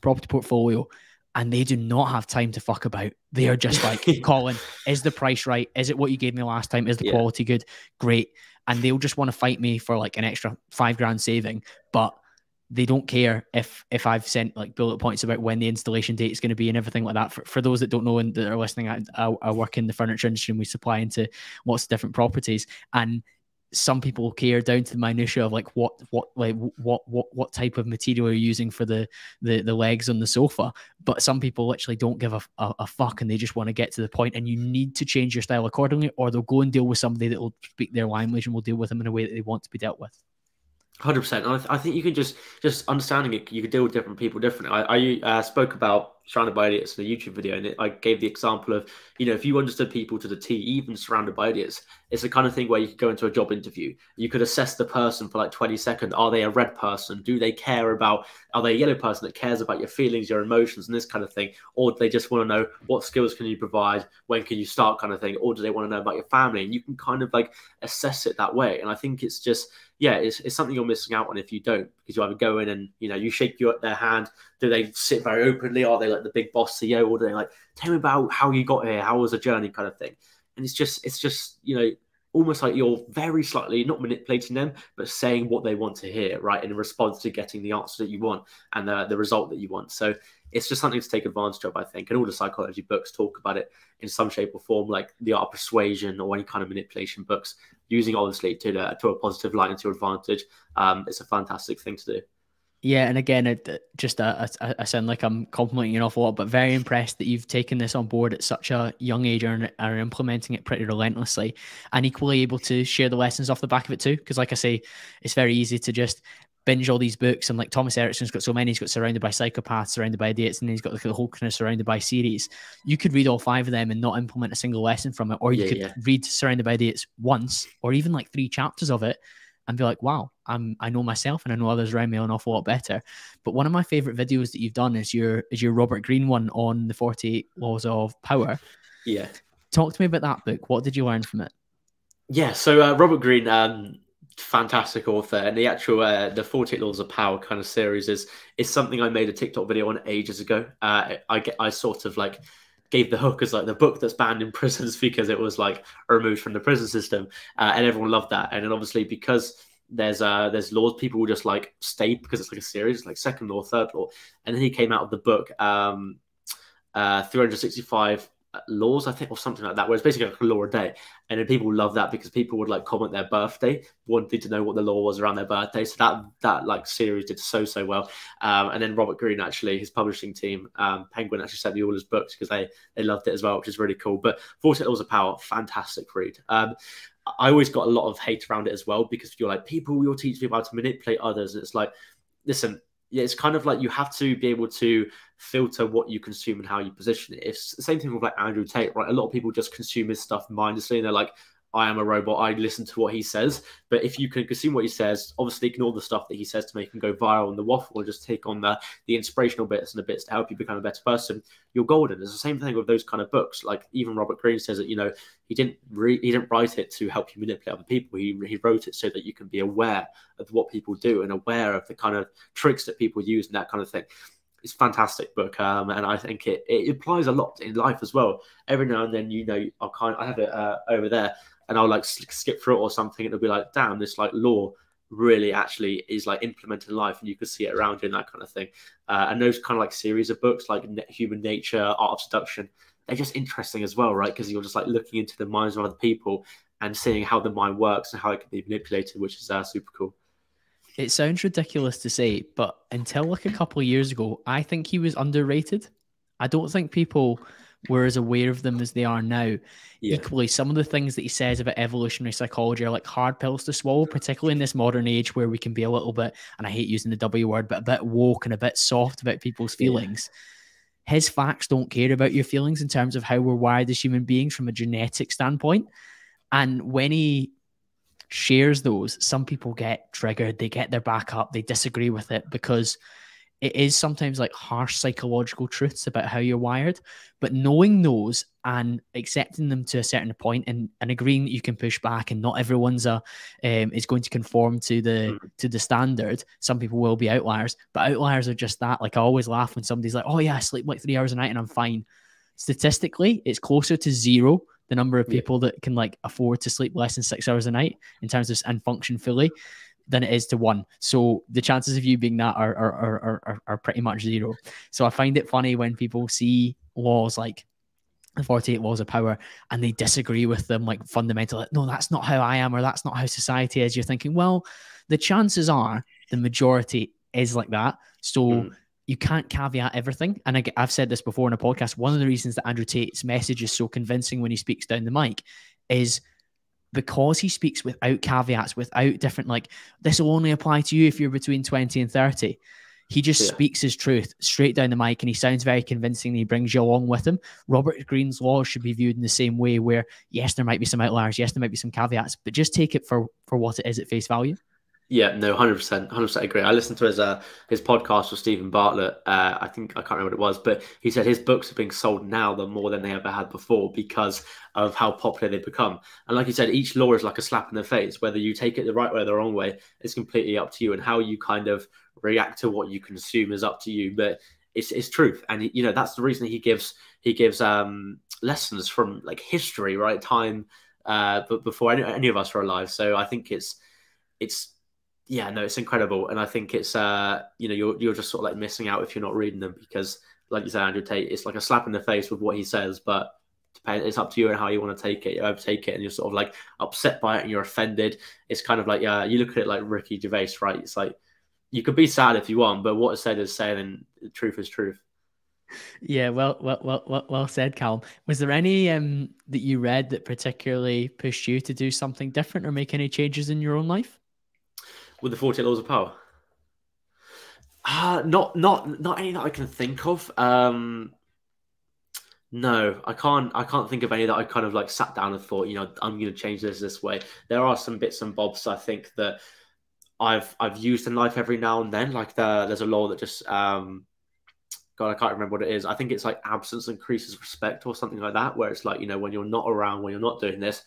property portfolio and they do not have time to fuck about. They are just like, Colin, is the price right? Is it what you gave me last time? Is the quality good? Great. And they'll just want to fight me for like an extra $5,000 saving, but they don't care if I've sent like bullet points about when the installation date is going to be and everything like that. For those that don't know and that are listening, I work in the furniture industry and we supply into lots of different properties. And some people care down to the minutiae of like what type of material you're using for the legs on the sofa. But some people literally don't give a fuck and they just want to get to the point, and you need to change your style accordingly, or they'll go and deal with somebody that will speak their language and will deal with them in a way that they want to be dealt with. 100%. I think you can just understanding it, you can deal with different people differently. I spoke about Surrounded by Idiots in a YouTube video, and I gave the example of, if you understood people to the T, even surrounded by idiots, it's the kind of thing where you could go into a job interview. You could assess the person for like 20 seconds. Are they a red person? Do they care about, are they a yellow person that cares about your feelings, your emotions, and this kind of thing? Or do they just want to know what skills can you provide? When can you start kind of thing? Or do they want to know about your family? And you can kind of like assess it that way. And I think it's just, it's something you're missing out on if you don't, because you either go in and, you shake their hand. Do they sit very openly? Are they like the big boss CEO? Or do they like, tell me about how you got here? How was the journey kind of thing? And it's just, almost like you're very slightly not manipulating them, but saying what they want to hear, right? In response to getting the answer that you want and the result that you want. So it's just something to take advantage of, I think. And all the psychology books talk about it in some shape or form, like The Art of Persuasion or any kind of manipulation books, using obviously to a positive light and to your advantage. It's a fantastic thing to do. Yeah, and again, I sound like I'm complimenting you an awful lot, but very impressed that you've taken this on board at such a young age and are implementing it pretty relentlessly, and equally able to share the lessons off the back of it too. Because like I say, it's very easy to just binge all these books, and like Thomas Erickson's got so many. He's got Surrounded by Psychopaths, Surrounded by Idiots, and then he's got like the whole kind of Surrounded by series. You could read all 5 of them and not implement a single lesson from it, or you could read Surrounded by Idiots once, or even like 3 chapters of it, and be like, wow, I know myself and I know others around me an awful lot better. But one of my favorite videos that you've done is your Robert Greene one on the 48 Laws of Power. Yeah. Talk to me about that book. What did you learn from it? Yeah, so Robert Greene, fantastic author, and the actual the 48 Laws of Power kind of series is something I made a TikTok video on ages ago. I sort of like gave the hook as like the book that's banned in prisons because it was like removed from the prison system, and everyone loved that. And then obviously because there's laws, people will just like stay because it's like a series, like second law, third law. And then he came out of the book 365 laws, I think, or something like that, where it's basically like a law a day. And then people love that because people would like comment their birthday, wanting to know what the law was around their birthday. So that like series did so well. And then Robert Greene, actually, his publishing team, Penguin, actually sent me all his books because they loved it as well, which is really cool. But 48 Laws of Power, fantastic read. I always got a lot of hate around it as well, because you're like, you're teaching people how to manipulate others. And it's like, listen, it's kind of like you have to be able to filter what you consume and how you position it. It's the same thing with like Andrew Tate, right? A lot of people just consume his stuff mindlessly and they're like, I am a robot, I listen to what he says. But if you can consume what he says, obviously ignore the stuff that he says to make him go viral and the waffle, and just take on the inspirational bits and the bits to help you become a better person, you're golden. It's the same thing with those kind of books. Like even Robert Greene says that, he didn't write it to help you manipulate other people. He wrote it so that you can be aware of what people do and aware of the kind of tricks that people use and that kind of thing. It's a fantastic book, and I think it applies a lot in life as well. Every now and then, I have it over there, and I'll like skip through it or something, and it'll be like, damn, this like law really actually is like implemented in life, and you can see it around you and that kind of thing. And those kind of like series of books like Human Nature, Art of Seduction, they're just interesting as well, right? Because you're just like looking into the minds of other people and seeing how the mind works and how it can be manipulated, which is super cool. It sounds ridiculous to say, but until like a couple of years ago, I think he was underrated. I don't think people were as aware of them as they are now. Yeah. Equally, some of the things that he says about evolutionary psychology are like hard pills to swallow, particularly in this modern age where we can be a little bit, and I hate using the W word, but a bit woke and a bit soft about people's feelings. Yeah. His facts don't care about your feelings in terms of how we're wired as human beings from a genetic standpoint. And when he shares those, some people get triggered, they get their back up, they disagree with it because it is sometimes like harsh psychological truths about how you're wired, but knowing those and accepting them to a certain point, and agreeing that you can push back, and not everyone's is going to conform to the standard. Some people will be outliers, but outliers are just that. Like, I always laugh when somebody's like, oh yeah, I sleep like 3 hours a night and I'm fine. Statistically, it's closer to zero, the number of people that can like afford to sleep less than 6 hours a night in terms of and function fully, than it is to 1. So the chances of you being that are pretty much 0. So I find it funny when people see laws like the 48 laws of power and they disagree with them, like fundamentally, no, that's not how I am, or that's not how society is. You're thinking, well, the chances are the majority is like that. So you can't caveat everything. And I've said this before in a podcast. One of the reasons that Andrew Tate's message is so convincing when he speaks down the mic is because he speaks without caveats, without different, like, this will only apply to you if you're between 20 and 30. He just speaks his truth straight down the mic, and he sounds very convincing, and he brings you along with him. Robert Greene's laws should be viewed in the same way, where yes, there might be some outliers, yes, there might be some caveats, but just take it for what it is at face value. Yeah, no, 100% agree. I listened to his podcast with Stephen Bartlett. I can't remember what it was, but he said his books are being sold now more than they ever had before because of how popular they've become. And like you said, each law is like a slap in the face. Whether you take it the right way or the wrong way, it's completely up to you. And how you kind of react to what you consume is up to you. But it's truth, and that's the reason he gives lessons from like history, right? Time, but before any of us were alive. So I think it's. Yeah, no, it's incredible, and I think it's you're just sort of like missing out if you're not reading them, because, like you said, Andrew Tate, it's like a slap in the face with what he says, but it's up to you and how you want to take it. You overtake it, and you're sort of like upset by it, and you're offended. It's kind of like, you look at it like Ricky Gervais, right? It's like you could be sad if you want, but what is said is said, and truth is truth. Yeah, well said, Callum. Was there any that you read that particularly pushed you to do something different or make any changes in your own life? With the 48 laws of power? Not any that I can think of. No, I can't think of any that I kind of like sat down and thought, I'm going to change this way. There are some bits and bobs I think that I've used in life every now and then. Like there's a law that just God, I can't remember what it is. I think it's like absence increases respect or something like that, where it's like, when you're not around, when you're not doing this,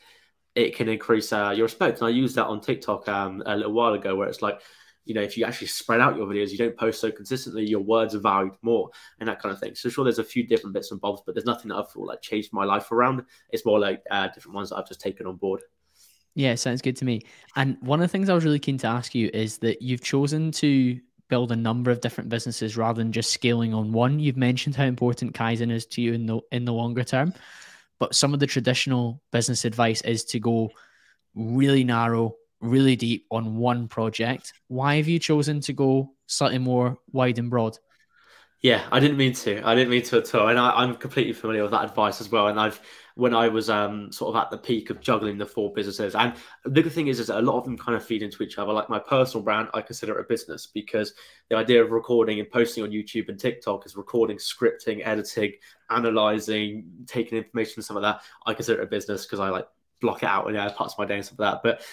it can increase your respect. And I used that on TikTok a little while ago, where it's like, if you actually spread out your videos, you don't post so consistently, your words are valued more and that kind of thing. So sure, there's a few different bits and bobs, but there's nothing that I've feel like changed my life around. It's more like different ones that I've just taken on board. Yeah, sounds good to me. And one of the things I was really keen to ask you is that you've chosen to build a number of different businesses rather than just scaling on one. You've mentioned how important Kaizen is to you in the longer term. But some of the traditional business advice is to go really narrow, really deep on one project. Why have you chosen to go slightly more wide and broad? Yeah, I didn't mean to at all. And I'm completely familiar with that advice as well. And when I was sort of at the peak of juggling the 4 businesses, and the good thing is that a lot of them kind of feed into each other. Like my personal brand, I consider it a business, because the idea of recording and posting on YouTube and TikTok is recording, scripting, editing, analyzing, taking information, some of that. I consider it a business because I like block it out and parts of my day and stuff like that. But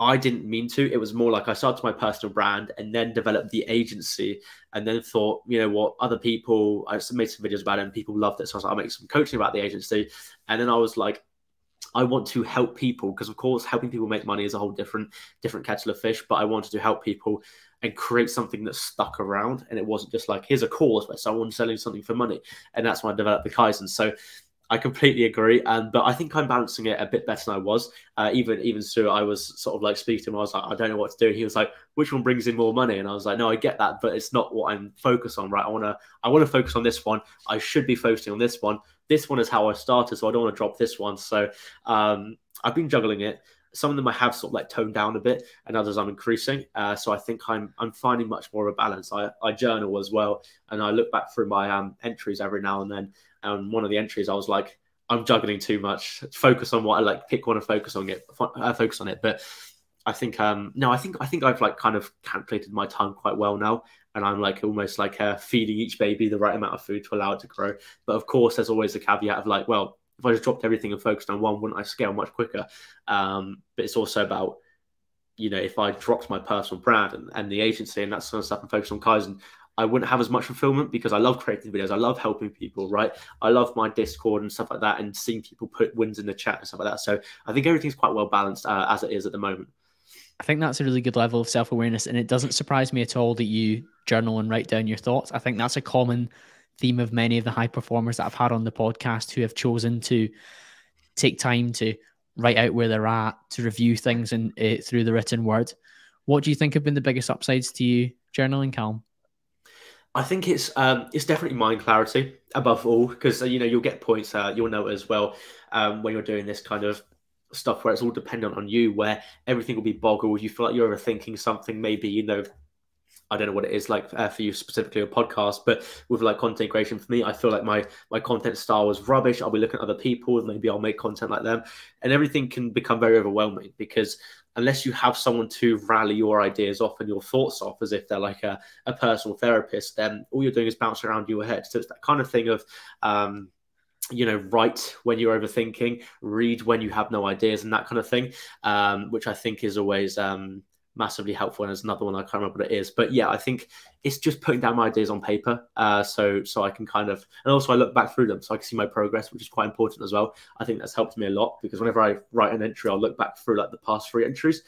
I didn't mean to. It was more like I started my personal brand and then developed the agency, and then thought, what, other people, I made some videos about it and people loved it. So I was like, I'll make some coaching about the agency. And then I was like, I want to help people, because of course, helping people make money is a whole different kettle of fish, but I wanted to help people and create something that stuck around. And it wasn't just like, here's a course where someone's selling something for money. And that's when I developed the Kaizen. So I completely agree, but I think I'm balancing it a bit better than I was. Even Sue, I was sort of like speaking to him. I was like, I don't know what to do. And he was like, which one brings in more money? And I was like, no, I get that, but it's not what I'm focused on, right? I want to focus on this one. I should be focusing on this one. This one is how I started, so I don't want to drop this one. So I've been juggling it. Some of them I have sort of like toned down a bit, and others I'm increasing. So I think I'm finding much more of a balance. I journal as well, and I look back through my entries every now and then. And one of the entries, I was like, I'm juggling too much. Focus on what I like. Pick one and focus on it. Focus on it. But I think no, I think I've like kind of calculated my time quite well now, and I'm like almost like feeding each baby the right amount of food to allow it to grow. But of course, there's always a caveat of like, well, if I just dropped everything and focused on one, wouldn't I scale much quicker? But it's also about, if I dropped my personal brand and the agency and that sort of stuff and focused on Kaizen, I wouldn't have as much fulfillment because I love creating videos. I love helping people, right? I love my Discord and stuff like that, and seeing people put wins in the chat and stuff like that. So I think everything's quite well balanced as it is at the moment. I think that's a really good level of self-awareness, and it doesn't surprise me at all that you journal and write down your thoughts. I think that's a common theme of many of the high performers that I've had on the podcast who have chosen to take time to write out where they're at, to review things and through the written word. What do you think have been the biggest upsides to you journaling, Callum? I think it's definitely mind clarity above all, because you'll get points, you'll know as well when you're doing this kind of stuff where it's all dependent on you, where everything will be boggled. You feel like you're overthinking something. Maybe I don't know what it is like for you specifically a podcast, but with like content creation for me, I feel like my content style was rubbish. I'll be looking at other people and maybe I'll make content like them, and everything can become very overwhelming because unless you have someone to rally your ideas off and your thoughts off as if they're like a personal therapist, then all you're doing is bouncing around your head. So it's that kind of thing of write when you're overthinking, read when you have no ideas, and that kind of thing, which I think is always massively helpful. And there's another one I can't remember what it is, but yeah, I think it's just putting down my ideas on paper, so I can kind of, and also I look back through them so I can see my progress, which is quite important as well. I think that's helped me a lot because whenever I write an entry, I'll look back through like the past 3 entries,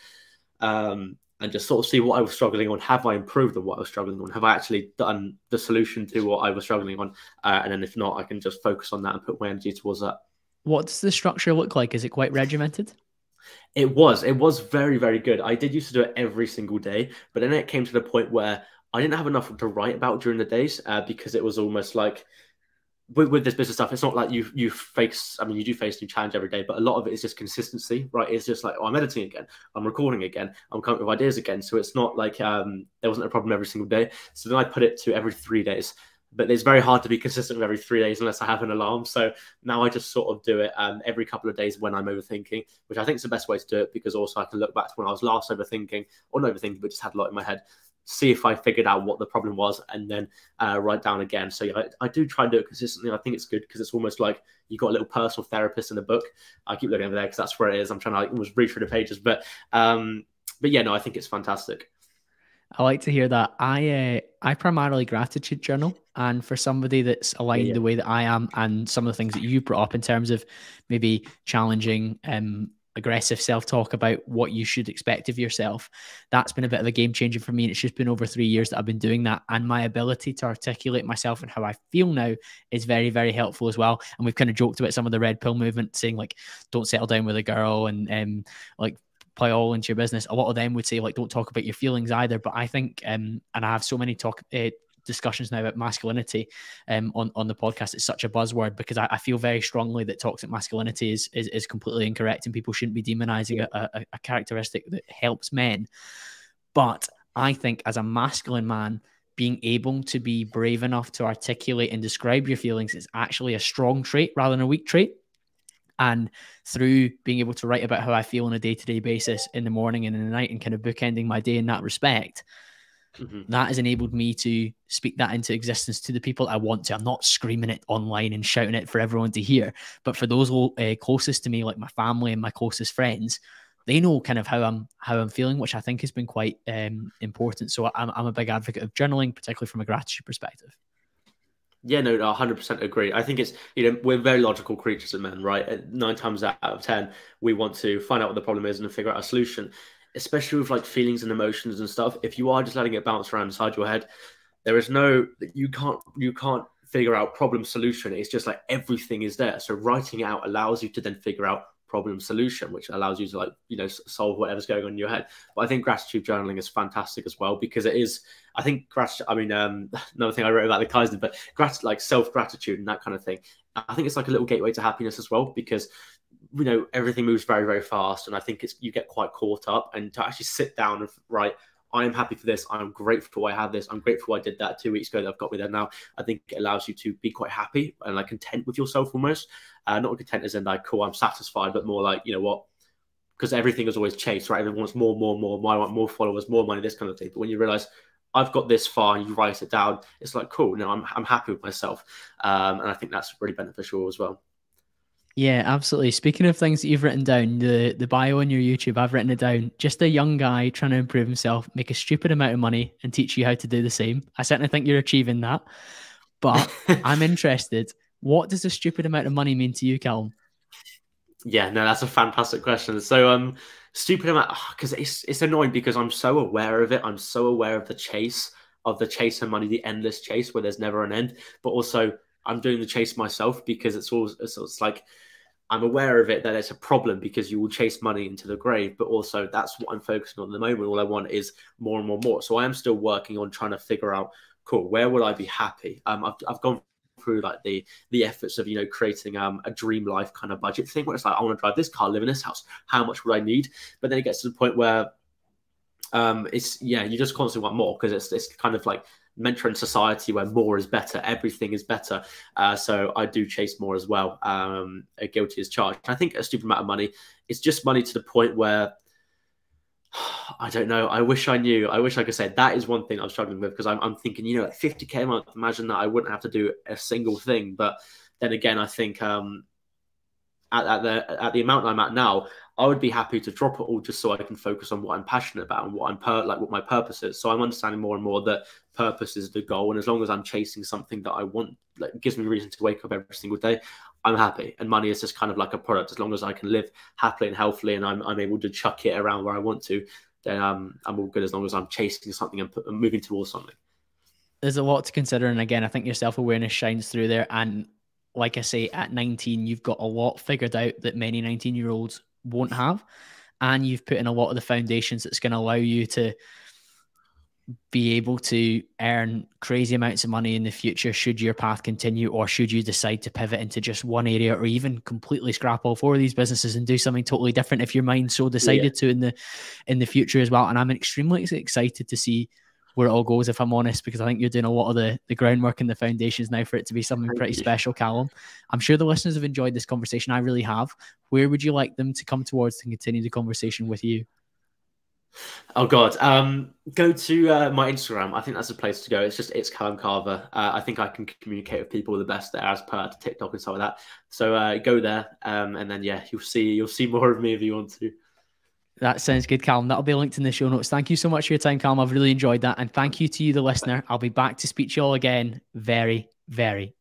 and just sort of see what I was struggling on. Have I improved on what I was struggling on? Have I actually done the solution to what I was struggling on? And then if not, I can just focus on that and put my energy towards that. What does the structure look like? Is it quite regimented? It was very, very good. I did used to do it every single day, but then it came to the point where I didn't have enough to write about during the days because it was almost like with this business stuff, it's not like you face, I mean, you do face new challenge every day, but a lot of it is just consistency, right? It's just like, oh, I'm editing again, I'm recording again, I'm coming up with ideas again. So it's not like there wasn't a problem every single day. So then I put it to every 3 days. But it's very hard to be consistent with every 3 days unless I have an alarm. So now I just sort of do it every couple of days when I'm overthinking, which I think is the best way to do it because also I can look back to when I was last overthinking, or not overthinking, but just had a lot in my head, see if I figured out what the problem was, and then write down again. So yeah, I do try and do it consistently. I think it's good because it's almost like you got a little personal therapist in a book. I keep looking over there because that's where it is. I'm trying to like almost read through the pages, but yeah, no, I think it's fantastic. I like to hear that. I primarily gratitude journal, and for somebody that's aligned the way that I am, and some of the things that you brought up in terms of maybe challenging aggressive self-talk about what you should expect of yourself, that's been a bit of a game changer for me. And it's just been over 3 years that I've been doing that, and my ability to articulate myself and how I feel now is very, very helpful as well. And we've kind of joked about some of the red pill movement, saying like, don't settle down with a girl, and like play all into your business. A lot of them would say like, don't talk about your feelings either. But I think, and I have so many discussions now about masculinity on the podcast. It's such a buzzword because I feel very strongly that toxic masculinity is completely incorrect, and people shouldn't be demonizing a characteristic that helps men. But I think as a masculine man, being able to be brave enough to articulate and describe your feelings is actually a strong trait rather than a weak trait. And through being able to write about how I feel on a day-to-day basis in the morning and in the night, and kind of bookending my day in that respect, that has enabled me to speak that into existence to the people I want to. I'm not screaming it online and shouting it for everyone to hear, but for those closest to me, like my family and my closest friends, they know kind of how I'm feeling, which I think has been quite important. So I'm a big advocate of journaling, particularly from a gratitude perspective. Yeah, no, 100% agree. I think it's, we're very logical creatures of men, right? 9 times out of 10, we want to find out what the problem is and figure out a solution, especially with like feelings and emotions and stuff. If you are just letting it bounce around inside your head, there is you can't figure out problem solution. It's just like everything is there. So writing it out allows you to then figure out problem solution, which allows you to like, solve whatever's going on in your head. But I think gratitude journaling is fantastic as well, because it is, I think gratitude, another thing I wrote about the Kaizen, but like self-gratitude and that kind of thing, I think it's like a little gateway to happiness as well, because everything moves very, very fast, and I think you get quite caught up, and to actually sit down and write, I am happy for this, I'm grateful I have this, I'm grateful I did that 2 weeks ago, that I've got me there now. I think it allows you to be quite happy and like content with yourself almost. Not content as in like, cool, I'm satisfied, but more like, what, because everything is always chased, right? Everyone wants more. I want more followers, more money, this kind of thing. But when you realize I've got this far and you write it down, it's like, cool, I'm happy with myself. And I think that's really beneficial as well. Yeah, absolutely. Speaking of things that you've written down, the bio on your YouTube, I've written it down. Just a young guy trying to improve himself, make a stupid amount of money, and teach you how to do the same. I certainly think you're achieving that. But I'm interested. What does a stupid amount of money mean to you, Callum? Yeah, no, that's a fantastic question. So, stupid amount, because it's annoying because I'm so aware of it. I'm so aware of the chase of money, the endless chase where there's never an end. But also, I'm doing the chase myself because it's like I'm aware of it that it's a problem because you will chase money into the grave. But also, that's what I'm focusing on at the moment. All I want is more and more and more. So I am still working on trying to figure out, cool, where would I be happy? I've gone through like the efforts of creating a dream life kind of budget thing where it's like I want to drive this car, live in this house, how much would I need? But then it gets to the point where it's you just constantly want more because it's kind of like mentoring society where more is better, everything is better. So I do chase more as well. Guilty as charged. I think a stupid amount of money, it's just money to the point where I don't know. I wish I knew. I wish I could say that is one thing I'm struggling with because I'm thinking, like 50K a month. Imagine that I wouldn't have to do a single thing. But then again, I think at the amount I'm at now, I would be happy to drop it all just so I can focus on what I'm passionate about and what my purpose is. So I'm understanding more and more that purpose is the goal, and as long as I'm chasing something that I want, like gives me a reason to wake up every single day, I'm happy. And money is just kind of like a product. As long as I can live happily and healthily, and I'm able to chuck it around where I want to, then I'm all good. As long as I'm chasing something and moving towards something. There's a lot to consider, and again, I think your self-awareness shines through there. And like I say, at 19, you've got a lot figured out that many 19-year-olds won't have, and you've put in a lot of the foundations that's going to allow you to be able to earn crazy amounts of money in the future should your path continue, or should you decide to pivot into just one area, or even completely scrap all four of these businesses and do something totally different if your mind so decided to in the future as well. And I'm extremely excited to see where it all goes, if I'm honest, because I think you're doing a lot of the groundwork and the foundations now for it to be something pretty special, Callum. I'm sure the listeners have enjoyed this conversation. I really have. Where would you like them to come towards to continue the conversation with you? Oh God, go to my Instagram. I think that's the place to go. It's Callum Carver. I think I can communicate with people the best there as per TikTok and stuff like that. So go there, and then you'll see more of me if you want to. That sounds good, Callum. That'll be linked in the show notes. Thank you so much for your time, Callum. I've really enjoyed that, and thank you to you, the listener. I'll be back to speak to you all again very, very soon.